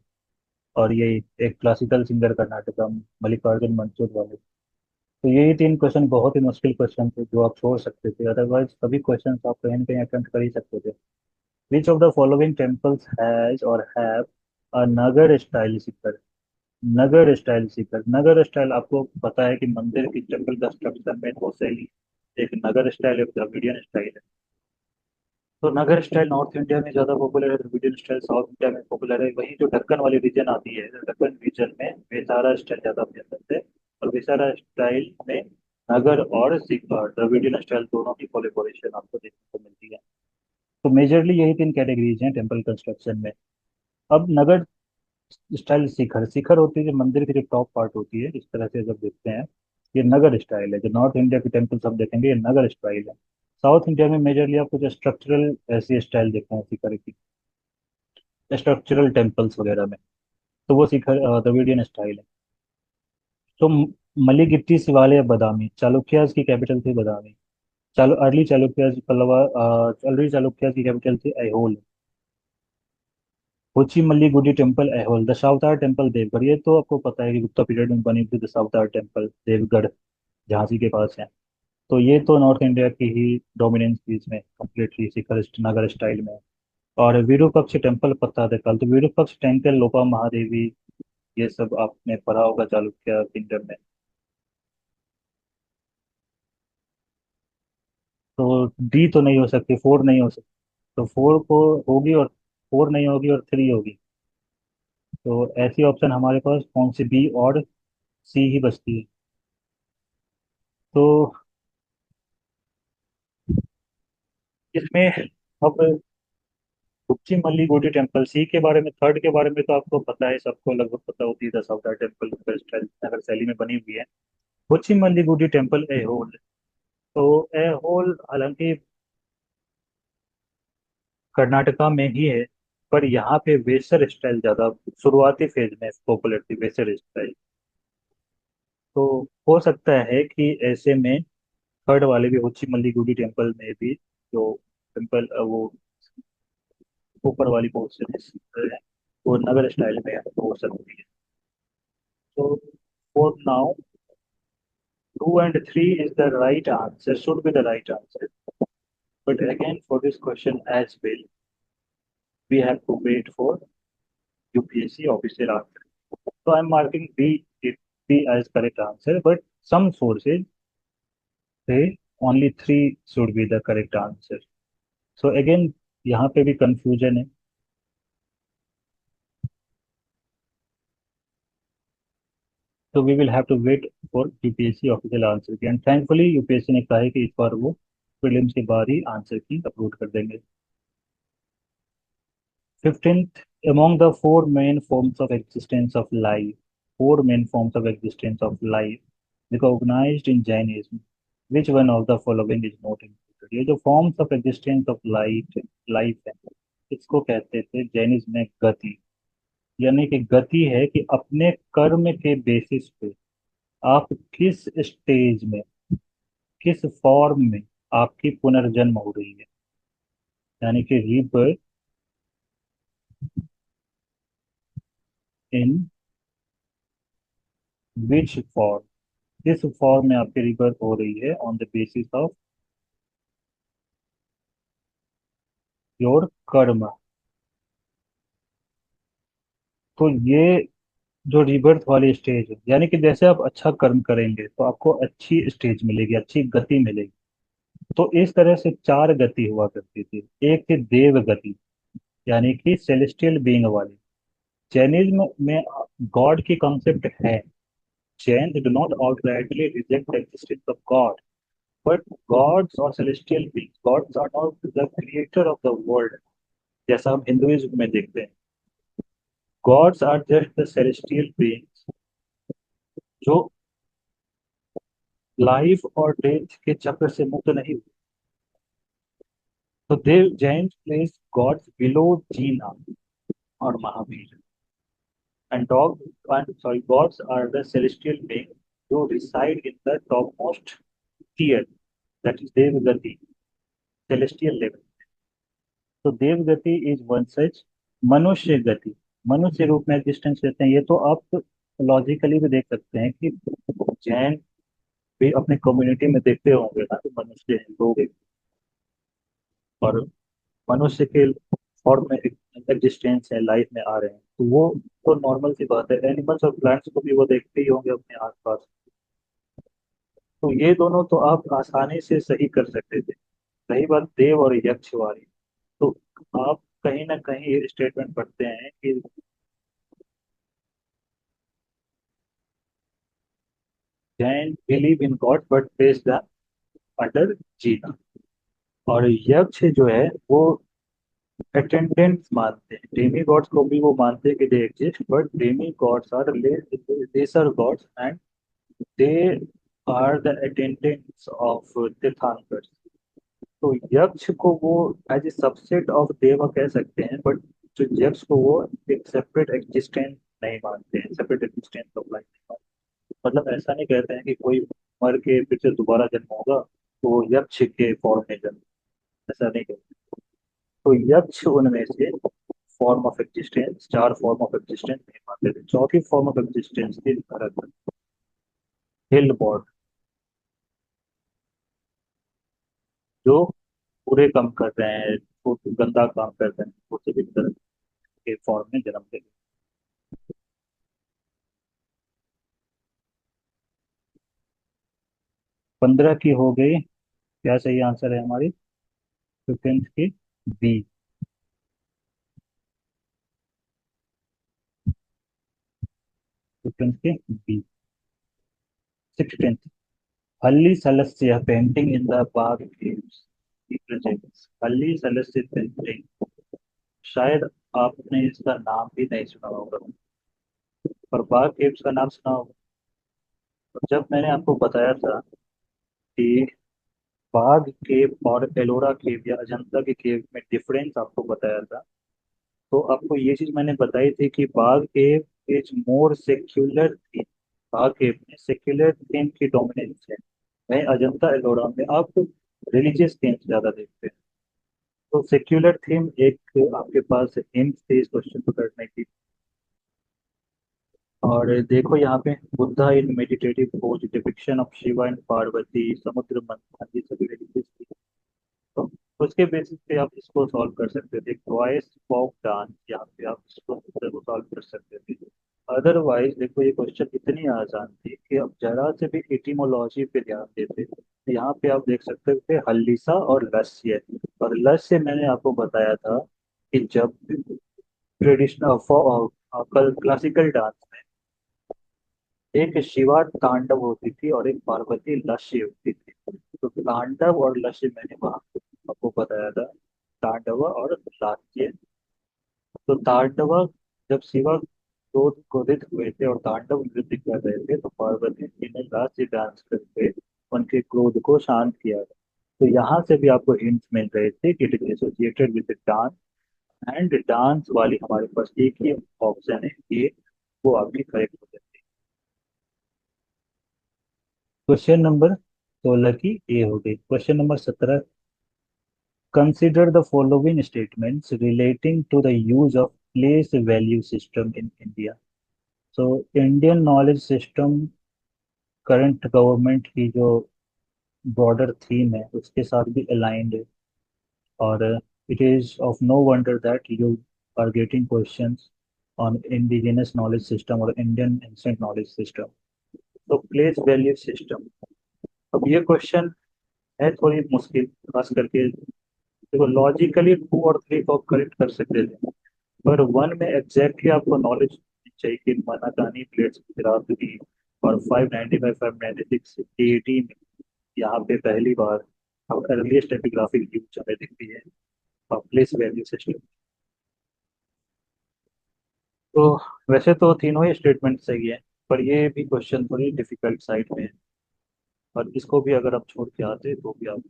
और ये एक क्लासिकल सिंगर कर्नाटक का मल्लिकार्जुन मंसूर वाले, तो यही तीन क्वेश्चन बहुत ही मुश्किल क्वेश्चन थे जो आप छोड़ सकते थे, अदरवाइज सभी क्वेश्चन आप कहीं ना कहीं अटेम्प्ट कर ही सकते थे। Which of the following temples has or have a Nagara style shikhara. Nagara style shikhara, Nagara style आपको पता है कि मंदिर की टेम्पल कंस्ट्रक्शन में दो शैली, एक नगर स्टाइल, एक द्रविडियन स्टाइल है। तो नगर स्टाइल नॉर्थ इंडिया में ज्यादा पॉपुलर है, द्रविडियन स्टाइल साउथ इंडिया में पॉपुलर है। वहीं जो दक्कन वाली रीजन आती है, दक्कन रीजन में वेसारा स्टाइल ज्यादा फेमस है, और वेसारा स्टाइल में नगर और द्रविडियन स्टाइल दोनों की कोलेबोरेशन आपको देखने को मिलती है। तो मेजरली यही तीन कैटेगरीज हैं टेम्पल कंस्ट्रक्शन में। अब नगर स्टाइल शिखर, शिखर होती है जो मंदिर की जो टॉप पार्ट होती है, इस तरह से जब देखते हैं, ये नगर स्टाइल है। जो नॉर्थ इंडिया के टेम्पल सब देखेंगे ये नगर स्टाइल है। साउथ इंडिया में मेजरली आपको जो स्ट्रक्चरल ऐसी स्टाइल देखते हैं शिखर की, स्ट्रक्चरल टेम्पल्स वगैरह में, तो वो शिखर द्रविडियन स्टाइल है। तो मलिगिट्टी शिवालय बदामी, चालुक्यास की कैपिटल थी बदामी। अर्ली चालुक्यास पल्लवा, अर्ली चालुक्यास की कैपिटल थी ऐहोल। कोची टेम्पल ऐहोल। दशावतार टेम्पल देवगढ़, ये तो आपको पता है कि गुप्ता पीरियड में बनी थी दशावतार टेम्पल देवगढ़, झांसी के पास है। तो ये तो नॉर्थ इंडिया की ही डोमिनेंस थी इसमें कम्प्लीटली, शिखर नगर स्टाइल में। और विरूपक्ष टेम्पल पता था कल, तो विरूपक्ष टेम्पल लोपा महादेवी, ये सब आपने पढ़ा होगा चालुक्य किंगडम में। तो डी तो नहीं हो सकती, फोर नहीं हो सकती, तो फोर को होगी, और फोर नहीं होगी और थ्री होगी। तो ऐसी ऑप्शन हमारे पास कौन सी, बी और सी ही बचती है। तो इसमें अब उच्ची मल्ली गोडी टेम्पल, सी के बारे में, थर्ड के बारे में तो आपको पता है, सबको लगभग पता होती है, द साउथ टेम्पल नगर शैली में बनी हुई है। उच्ची मल्ली गोडी टेम्पल एहोल, तो एहोल हालांकि कर्नाटका में ही है, पर यहाँ पे वेसर स्टाइल ज्यादा शुरुआती फेज में पॉपुलर थी, वेसर स्टाइल। तो हो सकता है कि ऐसे में थर्ड वाले भी उच्ची मल्ली गुडी टेम्पल में भी जो टेम्पल वो ऊपर वाली पोर्शन है वो नगर स्टाइल में हो सकती है। तो for now 2 and 3 is the right answer, should be the right answer. But again, for this question as well, we have to wait for UPSC official answer. So I'm marking B as correct answer, but some sources say only three should be the correct answer. So again, यहाँ पे भी confusion है। So we will have to wait for UPSC official answer की, and thankfully UPSC ने कहा है कि इस बार वो प्रीलिम्स के बाद ही आंसर की अपलोड कर देंगे। 15th, among the four main forms of existence of life, four main forms of existence of life recognized in Jainism, which one of the following is not included? ये जो forms of existence of life है, इसको कहते थे Jainism में गति। यानी कि गति है कि अपने कर्म के बेसिस पे आप किस स्टेज में, किस फॉर्म में आपकी पुनर्जन्म हो रही है, यानी कि रीबर्थ इन विच फॉर्म, किस फॉर्म में आपकी रीबर्थ हो रही है on the basis of your कर्म। तो ये जो रीबर्थ वाली स्टेज है, यानी कि जैसे आप अच्छा कर्म करेंगे तो आपको अच्छी स्टेज मिलेगी, अच्छी गति मिलेगी। तो इस तरह से चार गति हुआ करती थी। एक थी देव गति, यानी कि सेलेस्टियल बीइंग वाली। जैनिज्म में गॉड की कॉन्सेप्ट है। Jain do not outrightly reject the existence of God, but gods और celestial beings, gods are not the creator of the world, जैसा हम हिंदुइज्म में देखते हैं। Gods are just the celestial beings जो लाइफ और डेथ के चक्र से मुक्त नहीं हुए। तो देव Jain place gods below Jina और Mahavira, and dog and sorry God's are the celestial being जो reside in the top most tier, that is devagati, celestial level. तो देवगति इज वन सच। मनुष्य गति, मनुष्य रूप में एग्जिस्टेंस लेते हैं। ये तो आप लॉजिकली भी देख सकते हैं कि जैन भी अपने कम्युनिटी में देखते होंगे ना कि मनुष्य हैं, लोग हैं, और मनुष्य के फॉर्म में एग्जिस्टेंस है, लाइफ में आ रहे हैं, तो वो तो नॉर्मल सी बात है। एनिमल्स और प्लांट्स को भी वो देखते ही होंगे अपने आसपास। तो ये दोनों तो आप आसानी से सही कर सकते थे। रही बात देव और यक्ष वाली, तो आप कहीं ना कहीं ये स्टेटमेंट पढ़ते हैं कि Jain believe in God but face the under Jina, और यक्ष जो है वो अटेंडेंट्स मानते हैं। डेमी गॉड्स को भी वो मानते हैं कि they exist, but demigods are lesser gods and they are the attendants of Tirthankaras. तो यक्ष को वो as a subset of deva कह सकते हैं, बट जो यक्ष को वो एक सेपरेट एग्जिस्टेंस नहीं मानते हैं, सेपरेट एग्जिस्टेंस ऑफ लाइफ नहीं मानते। मतलब ऐसा नहीं कहते हैं कि कोई मर के फिर से दोबारा जन्म होगा तो वो यक्ष के फॉर्म में जन्म, ऐसा नहीं कहते। तो यक्ष उनमें से फॉर्म ऑफ एग्जिस्टेंस, चार फॉर्म ऑफ एग्जिस्टेंस नहीं मानते थे। चौथी फॉर्म ऑफ एग्जिस्टेंस थी भरत, हिल बॉड, जो बुरे काम कर रहे हैं, वो गंदा काम कर रहे हैं, वो सभी तरह के फॉर्म में जन्म ले। 15 की हो गई, क्या सही आंसर है हमारी? 15th की बी, 15th की बी। 16th, हल्ली सलस्य painting in the Bagh caves represents, हल्ली सलस्य पेंटिंग शायद आपने इसका नाम भी नहीं सुना होगा, पर बाघ केव्स का नाम सुना होगा। तो जब मैंने आपको बताया था कि बाघ केव और एलोरा केव या अजंता के केव में डिफरेंस आपको बताया था, तो आपको ये चीज मैंने बताई थी कि बाघ केव इज मोर सेक्युलर थीम। बाघ केव में सेक्युलर थीम की डोमिनेंस है। वहीं अजंता एलोरा में आप रिलीजियस थीम ज्यादा देखते हैं। तो सेक्युलर थीम एक आपके पास हिंट थी इस क्वेश्चन को करने की। और देखो यहाँ पे Buddha in meditative pose, depiction of Shiva and Parvati, Samudra Manthan, ये सभी रिलीजियस थी। तो उसके बेसिस पे आप इसको सॉल्व कर सकते थे। वॉइस फोक डांस, यहाँ पे आप इसको सॉल्व कर सकते थे। अदरवाइज देखो, ये क्वेश्चन इतनी आसान थी कि आप जरा से भी इटिमोलॉजी पे ध्यान देते तो यहाँ पे आप देख सकते थे हल्लीसा और लस्य। और लस्य मैंने आपको बताया था कि जब ट्रेडिशनल क्लासिकल डांस में एक शिवा तांडव होती थी और एक पार्वती लस्य होती थी। तो तांडव और लस्य मैंने वहां आपको बताया था, तांडव और लास्य। तो तांडव, जब शिवा क्रोधित हुए थे और तांडव नृत्य कर रहे थे, तो पार्वती जी ने लास्य डांस करके उनके क्रोध को शांत किया। तो यहाँ से भी आपको हिंट्स मिल रहे थे कि it is associated with dance. And dance वाली हमारे पास एक ही ऑप्शन है, ये वो आपकी करेक्ट हो जाती है। क्वेश्चन नंबर 16 की ए हो गई। Question number 17, consider the following statements relating to the use of place value system in India. So Indian knowledge system current government की जो ब्रॉडर थीम है उसके साथ भी अलाइंड है। और it is of no wonder that you are getting questions on indigenous knowledge system और Indian ancient knowledge system. तो प्लेस वैल्यू सिस्टम, अब ये क्वेश्चन है थोड़ी मुश्किल, खास करके देखो लॉजिकली टू और थ्री को करेक्ट कर सकते थे, पर वन में एग्जैक्टली आपको नॉलेज चाहिए कि मनाकानी प्लेट्स गुजरात की। और 595 596 एटी में यहाँ पे पहली बार अब अर्लीस्ट एपिग्राफिक यूज हमें दिखती है प्लेस वैल्यू सिस्टम। तो वैसे तो तीनों ही स्टेटमेंट सही है, पर ये भी क्वेश्चन थोड़ी डिफिकल्ट साइड में है। और इसको भी अगर आप छोड़ के आते तो भी आप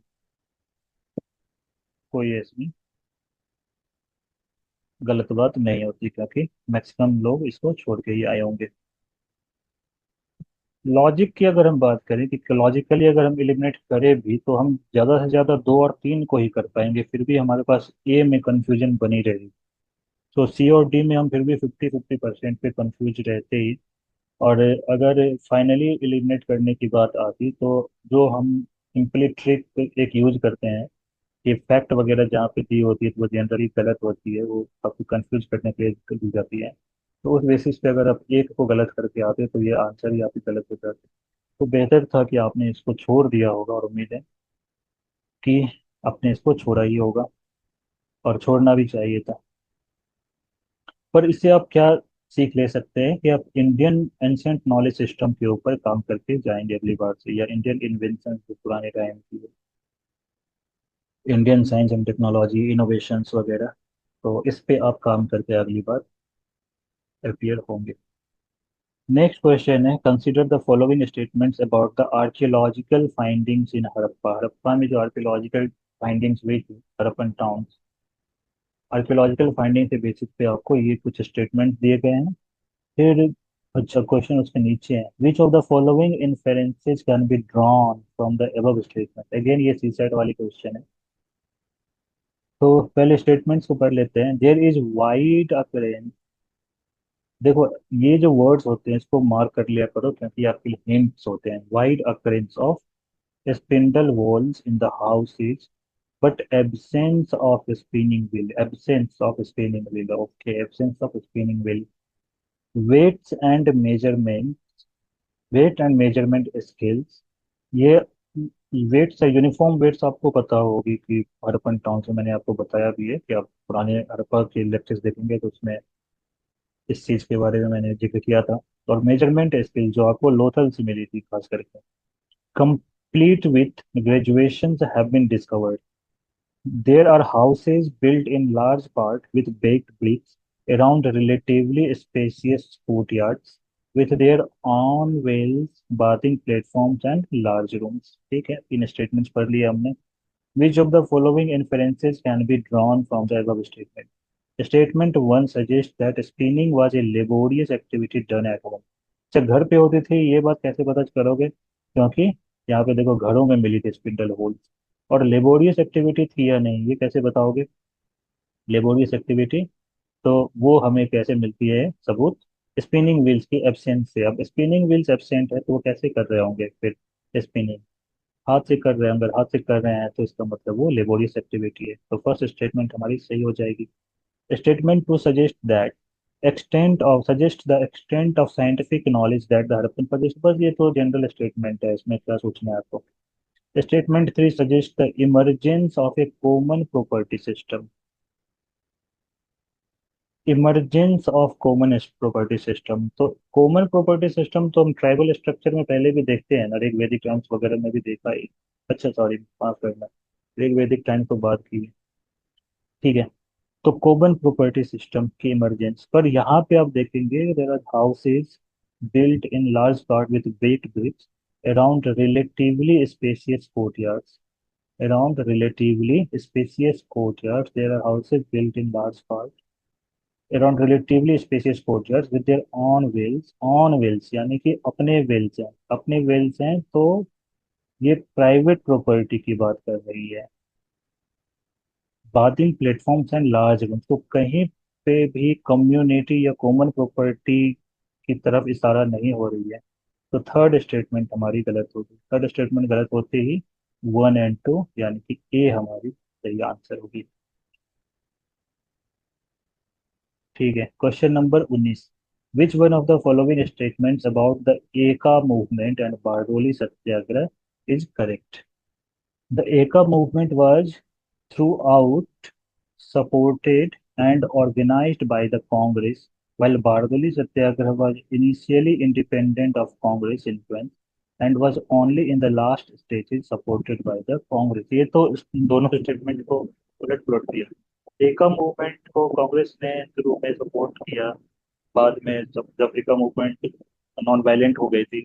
कोई इसमें गलत बात नहीं होती, क्योंकि मैक्सिमम लोग इसको छोड़ के ही आए होंगे। लॉजिक की अगर हम बात करें कि लॉजिकली अगर हम एलिमिनेट करें भी तो हम ज़्यादा से ज़्यादा दो और तीन को ही कर पाएंगे, फिर भी हमारे पास ए में कंफ्यूजन बनी रहेगी। तो सी और डी में हम फिर भी 50-50% पे कंफ्यूज रहते ही। और अगर फाइनली एलिमिनेट करने की बात आती तो जो हम सिंपली ट्रिक एक यूज करते हैं कि फैक्ट वगैरह जहाँ पे दी होती है तो वो जनरली गलत होती है, वो आपको कंफ्यूज करने के लिए दी जाती है। तो उस बेसिस पे अगर आप एक को गलत करके आते तो ये आंसर ही आपकी गलत हो जाते। तो बेहतर था कि आपने इसको छोड़ दिया होगा, और उम्मीद है कि आपने इसको छोड़ा ही होगा, और छोड़ना भी चाहिए था। पर इससे आप क्या सीख ले सकते हैं कि आप इंडियन एंशियंट नॉलेज सिस्टम के ऊपर काम करके जाएंगे अगली बार से, या इंडियन इन्वेंशन जो पुराने टाइम की Indian science and technology innovations वगैरह, तो इस पे आप काम करके अगली बार अपियर होंगे। नेक्स्ट क्वेश्चन है, consider the following statements about the archaeological findings इन हड़प्पा। हड़प्पा में जो आर्कियोलॉजिकल फाइंडिंग्स हुई थी, हड़प्पन टाउन, आर्कियोलॉजिकल फाइंडिंग के बेसिस पे आपको ये कुछ स्टेटमेंट दिए गए हैं। फिर अच्छा क्वेश्चन उसके नीचे है, which of the following inferences can be drawn from the above statement. Again ये सी सेट वाली क्वेश्चन है। तो पहले स्टेटमेंट्स को पढ़ लेते हैं। देयर इज वाइड अकरेंस, देखो ये जो वर्ड्स होते हैं इसको मार्क कर लिया करो, क्योंकि आपके लिए हिंट्स होते हैं। Wide occurrence of spindle whorls in the houses but absence of spinning wheel, absence of spinning wheel, okay, absence of spinning wheel. Weights and measurement, weight and measurement scales, ये weights है, uniform weights आपको पता होगी कि Harappan town से मैंने आपको बताया भी है कि आप पुराने हड़प्पा के लेक्चर्स देखेंगे तो उसमें इस चीज़ के बारे में मैंने जिक्र किया था। और मेजरमेंट स्केल जो आपको लोथल से मिली थी खास करके, complete with graduation have been discovered. There are houses built in large part with baked bricks around relatively spacious courtyards with their own wells, bathing platforms and large rooms. ठीक है, तीन statements पढ़ लिए हमने. Which of the following inferences can be drawn from the above statement? Statement 1 suggests that spinning was a laborious activity done at home. अच्छा, घर पे होती थी, ये बात कैसे पता करोगे? क्योंकि यहाँ पे देखो घरों में मिली थी स्पिंडल होल्स. और लेबोरियस एक्टिविटी थी या नहीं, ये कैसे बताओगे? लेबोरियस एक्टिविटी तो वो हमें कैसे मिलती है सबूत? स्पिनिंग व्हील्स की एब्सेंस से. अब स्पिनिंग व्हील्स एब्सेंट है तो वो कैसे कर रहे होंगे फिर स्पिनिंग? हाथ से कर रहे हैं, अगर हाथ से कर रहे हैं तो इसका मतलब वो लेबोरियस एक्टिविटी है. तो फर्स्ट स्टेटमेंट हमारी सही हो जाएगी. Statement to suggest the extent of scientific knowledge that the Harappan प्रदेश. बस ये तो जनरल स्टेटमेंट है, इसमें क्या सोचना है आपको. Statement 3 suggest the emergence of A common property system. Emergence of common property system, तो कॉमन प्रॉपर्टी सिस्टम तो हम ट्राइबल स्ट्रक्चर में पहले भी देखते हैं ना, ऋग वैदिक टाइम्स वगैरह में भी देखा ही. अच्छा सॉरी, माफ करना, ऋग वैदिक टाइम्स तो बात की है. ठीक है. तो कॉमन प्रॉपर्टी सिस्टम की इमरजेंस पर यहाँ पे आप देखेंगे there are houses built in large part with baked bricks around relatively spacious courtyards. Around relatively spacious courtyards, there are houses built in large part around relatively spacious courtyards with their own wells. On wells यानी कि अपने wells हैं, अपने wells हैं, तो ये private property की बात कर रही है. Bathing platforms and large rooms, तो कहीं पे भी कम्युनिटी या कॉमन प्रॉपर्टी की तरफ इशारा नहीं हो रही है. तो थर्ड स्टेटमेंट हमारी गलत होगी. थर्ड स्टेटमेंट गलत होते ही 1 एंड 2 यानी कि ए हमारी सही आंसर होगी. ठीक है, question number 19. Which one of the following statements about the Eka movement and Bardoli Satyagraha is correct? The Eka movement was throughout supported and organized by the Congress, while Bardoli Satyagraha was initially independent of Congress influence and was only in the last stages supported by the Congress. ये तो इन दोनों statement को उलट पुलट दिया. एका movement को कांग्रेस ने शुरू में सपोर्ट किया, बाद में जब जब एका मूवमेंट नॉन वायलेंट हो गई थी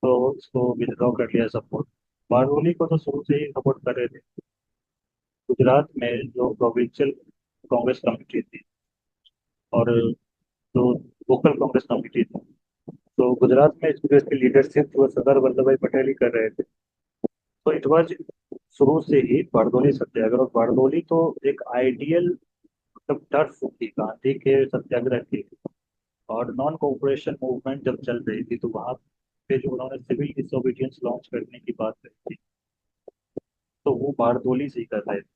तो उसको विथड्रॉ कर लिया सपोर्ट. बारडोली को तो शुरू से ही सपोर्ट कर रहे थे. गुजरात में जो प्रोविंशियल कांग्रेस कमेटी थी और जो लोकल कांग्रेस कमेटी थी, तो गुजरात में जो इसकी लीडरशिप वो सरदार वल्लभ भाई पटेल ही कर रहे थे. तो इट वाज शुरू से ही बारडोली सत्याग्रह. और बारडोली तो एक आइडियल मतलब टर्फ थी गांधी के सत्याग्रह की. और नॉन कोऑपरेशन मूवमेंट जब चल रही थी तो वहां पे जो उन्होंने सिविल डिसोबीडियंस लॉन्च करने की बात कही थी, तो वो बारडोली से ही कर रहे थे.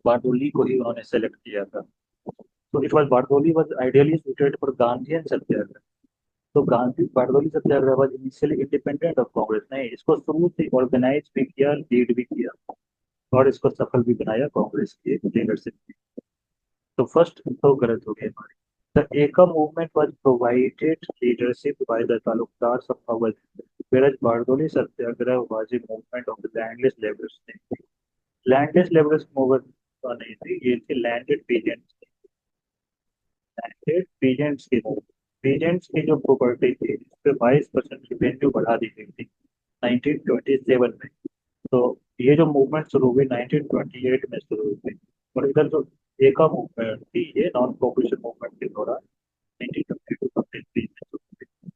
बारडोली को ही उन्होंने सेलेक्ट किया था. तो it was Bardoli was ideally suited for Gandhian Satyagraha. तो Gandhi Bardoli Satyagraha was initially independent of Congress. नहीं, इसको शुरू से ऑर्गेनाइज भी किया, लीड भी किया और इसको सफल भी बनाया कांग्रेस की लीडरशिप की. तो फर्स्ट तो गलत हो गया हमारी. The Eka movement was provided leadership by the talukdars of Awadh, whereas Bardoli Satyagraha was a movement of the landless labourers. Landless labourers movement नहीं थी, ये थी लैंडेड पीजेंट्स. लैंडेड पीजेंट्स की पीजेंट्स की जो प्रॉपर्टी थी इस पे 22% रिवेन्यू बढ़ा दी गई थी 1927 में. तो ये जो मूवमेंट शुरू हुई 1928 में शुरू हुई थी. और इधर जो एका मूवमेंट थी ये नॉन कॉपरेशन मूवमेंट के दौरान 1922 में शुरू हुई.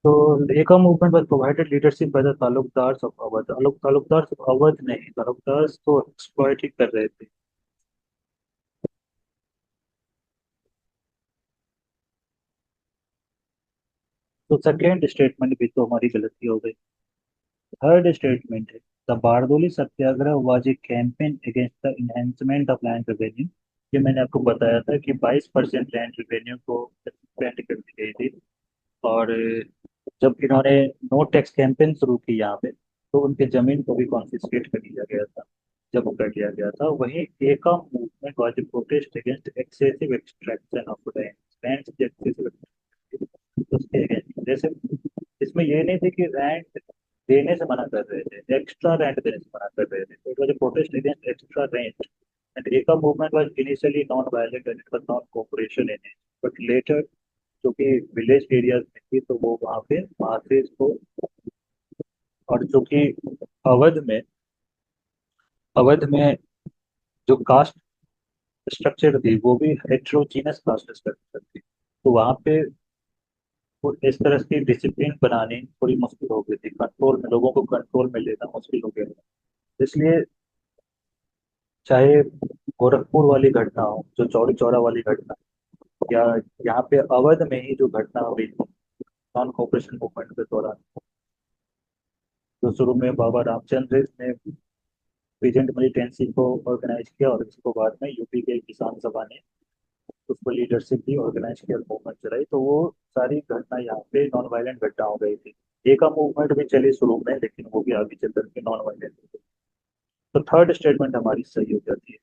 तो Eka movement was provided leadership by the talukdars of Awadh. Talukdars of Awadh नहीं, तालुकदार्स तो एक्सप्लॉइट ही कर रहे थे. तो सेकेंड स्टेटमेंट भी तो हमारी गलती हो गई. थर्ड स्टेटमेंट है the Bardoli Satyagraha was A campaign against the enhancement of land revenue. ये मैंने आपको बताया था कि 22% लैंड रेवेन्यू को स्पेंड कर दी गई थी. और जब इन्होंने नो टैक्स कैंपेन शुरू की यहाँ पे तो उनके जमीन को भी कॉन्फिस्केट कर लिया गया था, जब्त कर लिया गया था. वहीं एकम movement was A protest against excessive extraction of land. उसके against. जैसे इसमें ये नहीं थे कि लैंड देने से मना कर रहे थे, एक्स्ट्रा रेंट देने से मना कर रहे थे। तो it was a protest against extra rent and Eka movement was initially non violent and it was not cooperation in it, but later जो कि विलेज एरियाज में थी तो वो वहाँ पे मासेज को, और जो कि अवध में, अवध में जो कास्ट स्ट्रक्चर थी वो भी हेट्रोजीनस कास्ट स्ट्रक्चर थी, तो वहाँ पे वो इस तरह की डिसिप्लिन बनानी थोड़ी मुश्किल हो गई थी, कंट्रोल में, लोगों को कंट्रोल में लेना मुश्किल हो गया था। इसलिए चाहे गोरखपुर वाली घटना हो, जो चौरी चौरा वाली घटना, या यहाँ पे अवध में ही जो घटना हुई नॉन कॉपरेशन मूवमेंट के दौरान, जो शुरू में बाबा रामचंद्र ने पीजेंट मिलिटेंसी को ऑर्गेनाइज किया और इसको बाद में यूपी के किसान सभा ने उसको लीडरशिप दी, ऑर्गेनाइज किया, मूवमेंट चलाई, तो वो सारी घटना यहाँ पे नॉन वायलेंट घटना हो गई थी। एका मूवमेंट भी चली शुरू में, लेकिन वो भी आगे चल करके नॉन वायलेंट हो गई। तो थर्ड स्टेटमेंट हमारी सही हो जाती है।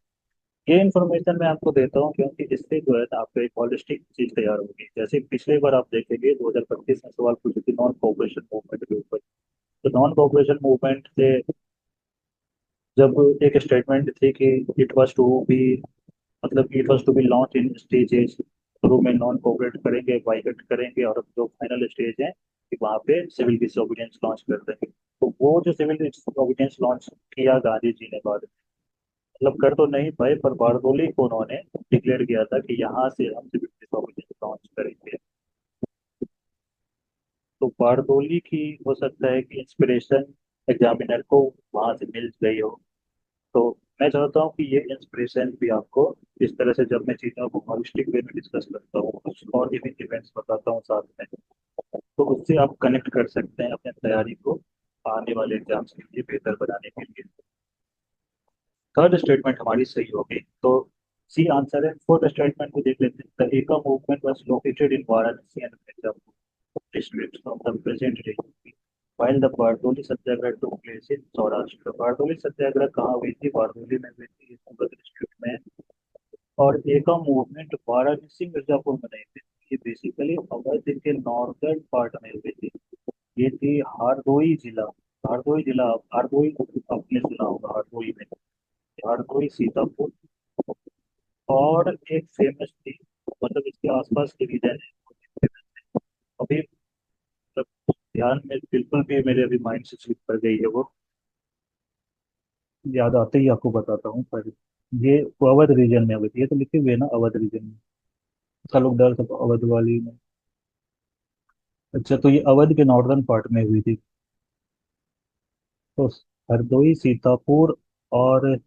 ये इन्फॉर्मेशन मैं आपको देता हूँ क्योंकि इससे जो है ना आपको एक हॉलिस्टिक चीज तैयार होगी। जैसे पिछले बार आप देखेंगे 2025 में सवाल पूछे थे नॉन कोऑपरेशन मूवमेंट के ऊपर, तो नॉन कोऑपरेशन मूवमेंट से जब एक स्टेटमेंट थी कि इट वाज टू बी, मतलब it was to be launch in stages, शुरू में नॉन कोऑपरेट करेंगे, बाइकआउट करेंगे, और जो फाइनल स्टेज है कि वहाँ पे सिविल डिसोबीडियंस लॉन्च कर देंगे। तो वो जो सिविल डिसोबीडियंस लॉन्च किया गांधी जी ने बाद, मतलब कर तो नहीं पाए, पर बारडोली को उन्होंने डिक्लेयर किया था कि यहाँ से हम सिविल डिसोबीडियंस लॉन्च करेंगे। तो बारडोली की हो सकता है कि इंस्पिरेशन एग्जामिनर को वहां से मिल गई हो। तो मैं चाहता हूँ कि ये इंस्पिरेशन भी आपको, इस तरह से जब मैं चीज़ों को हॉलिस्टिक वे में डिस्कस करता हूँ, कुछ और इवेंट्स बताता हूँ साथ में, तो उससे आप कनेक्ट कर सकते हैं अपने तैयारी को आने वाले एग्जाम्स के लिए बेहतर बनाने के लिए। थर्ड स्टेटमेंट हमारी सही होगी, तो सी आंसर है। फोर्थ स्टेटमेंट को देख लेते हैं। The Eka movement was located in Varanasi and Mirzapur districts of the present day UP, while the Bardoli Satyagraha took place in Saurashtra. Bardoli Satyagraha कहाँ हुई थी? बारडोली में हुई थी, सोनभद्र डिस्ट्रिक्ट में। और एका मूवमेंट वाराणसी मिर्जापुर में नहीं थी, ये बेसिकली अवध के नॉर्दर्न पार्ट में हुई थी। ये थी हरदोई जिला। हरदोई जिला, हरदोई आपने सुना होगा, हरदोई में, हरदोई सीतापुर, और एक फेमस थी, मतलब इसके आसपास के रीजन है अभी, मतलब ध्यान में बिल्कुल भी मेरे अभी माइंड से स्लिप कर गई है वो, याद आते ही आपको बताता हूँ। पर ये अवध रीजन में हुई थी, ये तो लिखे हुए है ना अवध रीजन में, तालुकदार सब अवध वाली में। अच्छा, तो ये अवध के नॉर्दर्न पार्ट में हुई थी। तो हरदोई, सीतापुर, और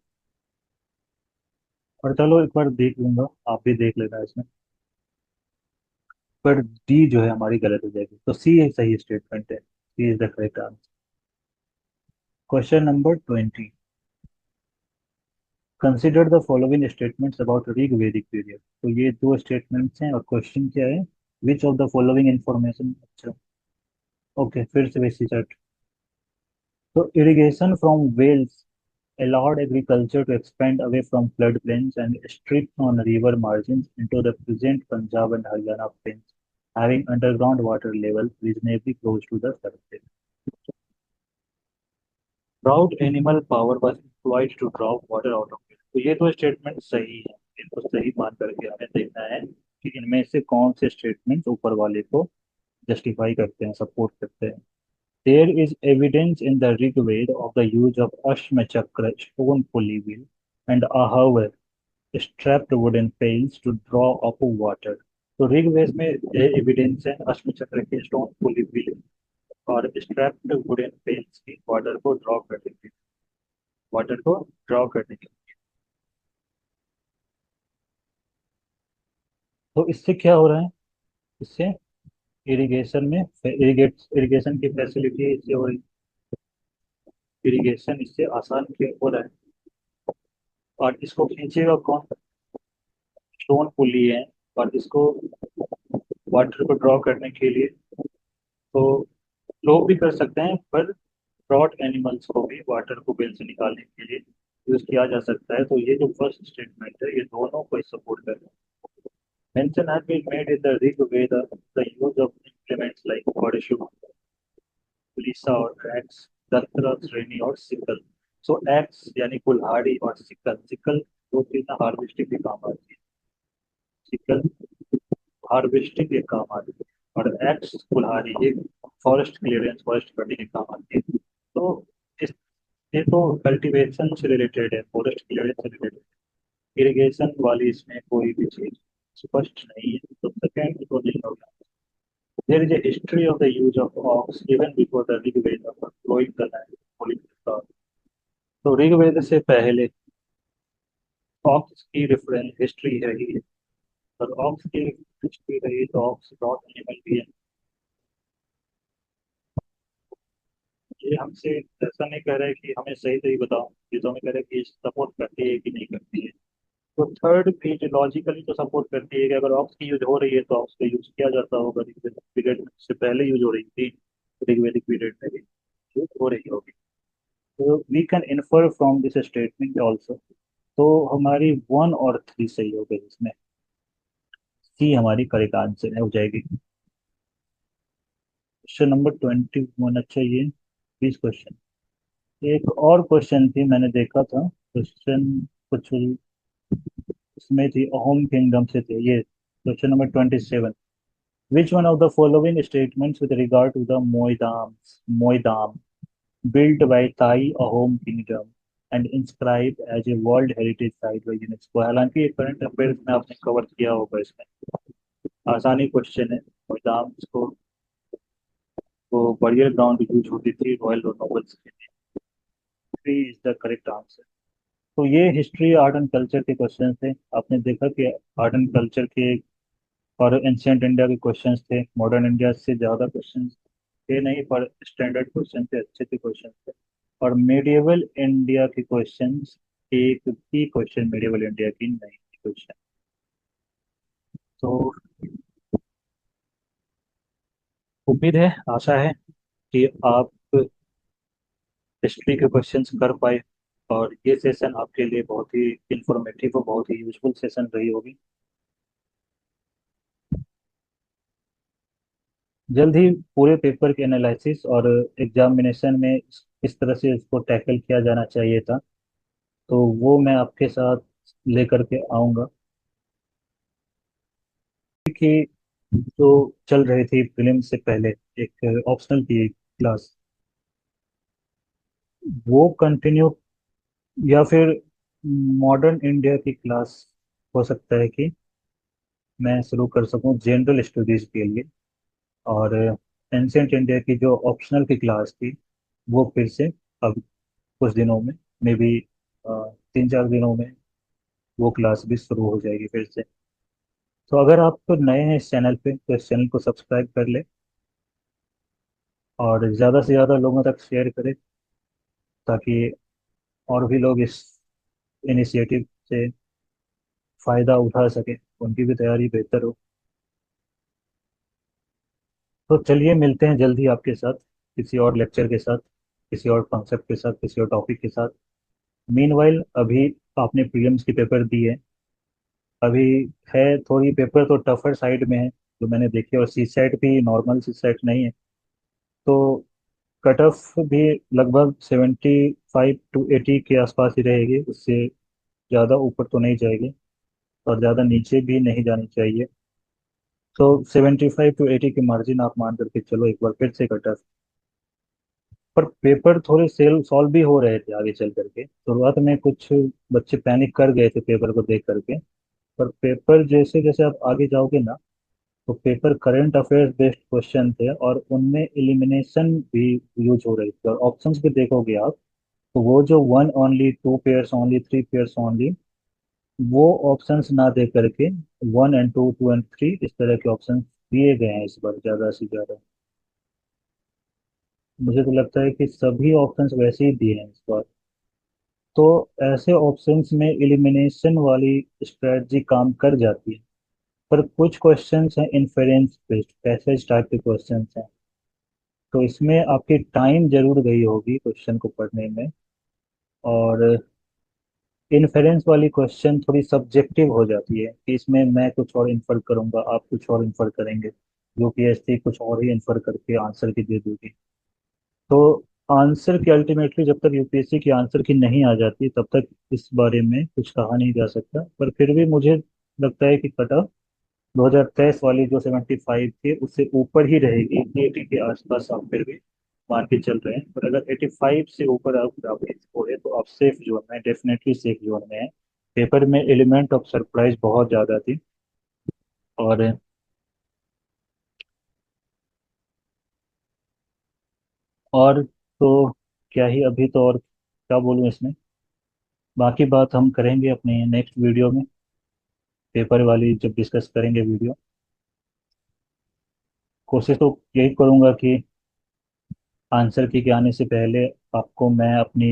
और चलो एक बार देख लूंगा, आप भी देख लेना इसमें। पर डी जो है हमारी गलत हो जाएगी, तो सी एक सही स्टेटमेंट है, C is the correct answer. Question number 20, consider the following statements about Rig Vedic period. तो ये दो स्टेटमेंट्स हैं और क्वेश्चन क्या है? Which of the following information, अच्छा, ओके, फिर से वैसी सेट। तो irrigation from wells allowed agriculture to expand away from floodplains and stripped on river margins into the present Punjab and Haryana plains, having underground water level reasonably close to the surface. Drought animal power was employed to draw water out of it। तो ये तो statement सही है, इनको सही मान करके हमें देखना है कि इनमें से कौन से स्टेटमेंट ऊपर वाले को जस्टिफाई करते हैं, सपोर्ट करते हैं। There is evidence in the Rig Veda of the use of Ashma Chakra stone pulley wheel and Ahava strapped wooden pails to draw up water। तो ऋग्वेद में एविडेंस है अश्व चक्र के स्टोन पुली व्हील और स्ट्रैप्ड वुडन पेल्स की water को draw करने के लिए। तो इससे क्या हो रहा है? इससे इरिगेशन में इरिगेशन की फैसिलिटी इससे हो रही, इरिगेशन इससे आसान हो रहा है। और इसको खींचेगा कौन? स्टोन पुली है, और इसको वाटर को ड्रॉ करने के लिए तो लोग भी कर सकते हैं, पर ब्रॉड एनिमल्स को भी वाटर को बिल से निकालने के लिए यूज किया जा सकता है। तो ये जो फर्स्ट स्टेटमेंट है ये दोनों को सपोर्ट कर रहा है। Mention has been made in the Rig Veda the use of implements like parachute Orissa और एक्स, दत्तरा, श्रेणी और सिक्कल। सो एक्स यानी कुल्हाड़ी और सिक्कल, सिक्कल दो चीज हार्वेस्टिंग के काम आती है। सिक्कल हार्वेस्टिंग के काम आती है और एक्स कुल्हाड़ी एक फॉरेस्ट क्लियरेंस, फॉरेस्ट कटिंग के काम आती है। तो इस ये तो कल्टीवेशन से रिलेटेड है, फॉरेस्ट क्लियरेंस से रिलेटेड। इरिगेशन वाली इसमें कोई भी चीज स्पष्ट नहीं है, तो सेकंड तो नहीं होगा। There is a history of the use of ox even before the Rig Veda for flowing the land according to the। तो ऋग्वेद से पहले ऑक्स की रेफरेंस हिस्ट्री है ही है। और ऑक्स की हिस्ट्री रही तो ऑक्स डॉट एनिमल भी है। ये हमसे ऐसा नहीं कह रहे कि हमें सही सही बताओ, ये तो हमें कह रहे हैं कि सपोर्ट करती है कि नहीं करती है। तो थर्ड भी जो लॉजिकली तो सपोर्ट करती है कि अगर ऑक्स की यूज हो रही है तो ऑक्स का यूज किया जाता होगा, ऋग्वेदिक पीरियड से पहले यूज हो रही थी, ऋग्वेदिक पीरियड में भी यूज हो रही होगी। तो we can infer from this statement also. तो हमारी वन और थ्री सही हो गई इसमें। सी हमारी करेक्ट आंसर है, हो जाएगी। Question number 21। अच्छा ये 20 क्वेश्चन। एक और क्वेश्चन थी, मैंने देखा था क्वेश्चन कुछ इसमें थी, अहोम किंगडम से थे ये। Question number 27। Which one of the following statements with regard to the Moidam built by Thai Ahom Kingdom and inscribed as a World Heritage Site by UNESCO। हालांकि ये करंट अफेयर्स में आपने कवर किया होगा, इसमें आसानी क्वेश्चन है। मैदान को वो बरियर ग्राउंड यूज होती थी रॉयल नोबल्स के लिए। Three is the correct answer. तो ये हिस्ट्री आर्ट एंड कल्चर के क्वेश्चन थे। आपने देखा कि आर्ट एंड कल्चर के और एंशियंट इंडिया के क्वेश्चंस थे, मॉडर्न इंडिया से ज़्यादा क्वेश्चंस थे नहीं, पर स्टैंडर्ड क्वेश्चन थे, अच्छे थे क्वेश्चन थे। और मेडिएवल इंडिया के क्वेश्चंस, एक भी क्वेश्चन मेडिएवल इंडिया की नहीं थी क्वेश्चन। तो उम्मीद है, आशा है कि आप हिस्ट्री के क्वेश्चंस कर पाए और ये सेशन आपके लिए बहुत ही इंफॉर्मेटिव और बहुत ही यूजफुल सेशन रही होगी। जल्द ही पूरे पेपर के एनालिसिस और एग्जामिनेशन में इस तरह से इसको टैकल किया जाना चाहिए था, तो वो मैं आपके साथ लेकर के आऊँगा। कि जो चल रही थी फिल्म से पहले एक ऑप्शनल की क्लास, वो कंटिन्यू या फिर मॉडर्न इंडिया की क्लास हो सकता है कि मैं शुरू कर सकूं जनरल स्टडीज के लिए। और एंशियंट इंडिया की जो ऑप्शनल की क्लास थी वो फिर से अब कुछ दिनों में, मे बी 3-4 दिनों में वो क्लास भी शुरू हो जाएगी फिर से। तो अगर आप तो नए हैं इस चैनल पे तो इस चैनल को सब्सक्राइब कर ले और ज़्यादा से ज़्यादा लोगों तक शेयर करें, ताकि और भी लोग इस इनिशिएटिव से फ़ायदा उठा सके, उनकी भी तैयारी बेहतर हो। तो चलिए मिलते हैं जल्दी आपके साथ किसी और लेक्चर के साथ, किसी और कॉन्सेप्ट के साथ, किसी और टॉपिक के साथ। मीनवाइल अभी आपने प्रीलिम्स की पेपर दी है, अभी है थोड़ी पेपर तो टफर साइड में है जो मैंने देखे, और सी सेट भी नॉर्मल सी सेट नहीं है। तो कट ऑफ भी लगभग 75 to 80 के आसपास ही रहेगी, उससे ज़्यादा ऊपर तो नहीं जाएगी और ज़्यादा नीचे भी नहीं जानी चाहिए। तो 75 to 80 के मार्जिन आप मान करके चलो एक बार फिर से कट ऑफ। पर पेपर थोड़े सेल सॉल्व भी हो रहे थे आगे चल करके, शुरुआत में कुछ बच्चे पैनिक कर गए थे पेपर को देख करके। पर पेपर जैसे जैसे आप आगे जाओगे ना, तो paper current affairs based question थे और उनमें एलिमिनेशन भी यूज हो रही थी, और ऑप्शंस भी देखोगे आप तो वो जो one only, two pairs only, three pairs only, वो ऑप्शंस ना दे करके one and two, two and three, इस तरह के ऑप्शन दिए गए हैं इस बार ज़्यादा से ज़्यादा। मुझे तो लगता है कि सभी ऑप्शंस वैसे ही दिए हैं इस बार। तो ऐसे ऑप्शंस में एलिमिनेशन वाली स्ट्रेटजी काम कर जाती है। पर कुछ क्वेश्चंस हैं इन्फेरेंस बेस्ड, पैसेज टाइप के क्वेश्चंस हैं, तो इसमें आपकी टाइम जरूर गई होगी क्वेश्चन को पढ़ने में। और इन्फेरेंस वाली क्वेश्चन थोड़ी सब्जेक्टिव हो जाती है कि इसमें मैं कुछ और इन्फर करूंगा, आप कुछ और इन्फर करेंगे, यूपीएससी कुछ और ही इन्फर करके आंसर की दे देगी। तो आंसर की अल्टीमेटली जब तक यूपीएससी की आंसर की नहीं आ जाती तब तक इस बारे में कुछ कहा नहीं जा सकता, पर फिर भी मुझे लगता है कि कट ऑफ 2023 वाली जो 75 थी उससे ऊपर ही रहेगी। 80 के आसपास आप फिर भी मान के चल रहे हैं, पर अगर 85 से ऊपर आपके स्कोर है तो आप सेफ जोन में, डेफिनेटली सेफ जोन में है। पेपर में एलिमेंट ऑफ सरप्राइज बहुत ज़्यादा थी। और और तो क्या ही अभी तो और क्या बोलूँ इसमें, बाकी बात हम करेंगे अपने नेक्स्ट वीडियो में, पेपर वाली जब डिस्कस करेंगे वीडियो। कोशिश तो यही करूँगा कि आंसर की के आने से पहले आपको मैं अपनी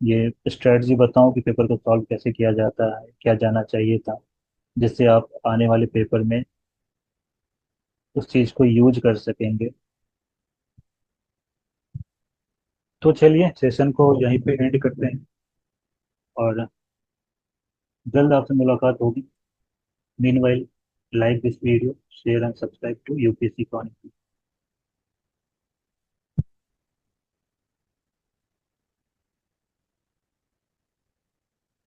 ये स्ट्रेटजी बताऊं कि पेपर को सॉल्व कैसे किया जाता है, क्या जाना चाहिए था, जिससे आप आने वाले पेपर में उस चीज़ को यूज कर सकेंगे। तो चलिए सेशन को यहीं पे एंड करते हैं और जल्द आपसे मुलाकात होगी। Meanwhile, like this video, share and subscribe to UPSC conic.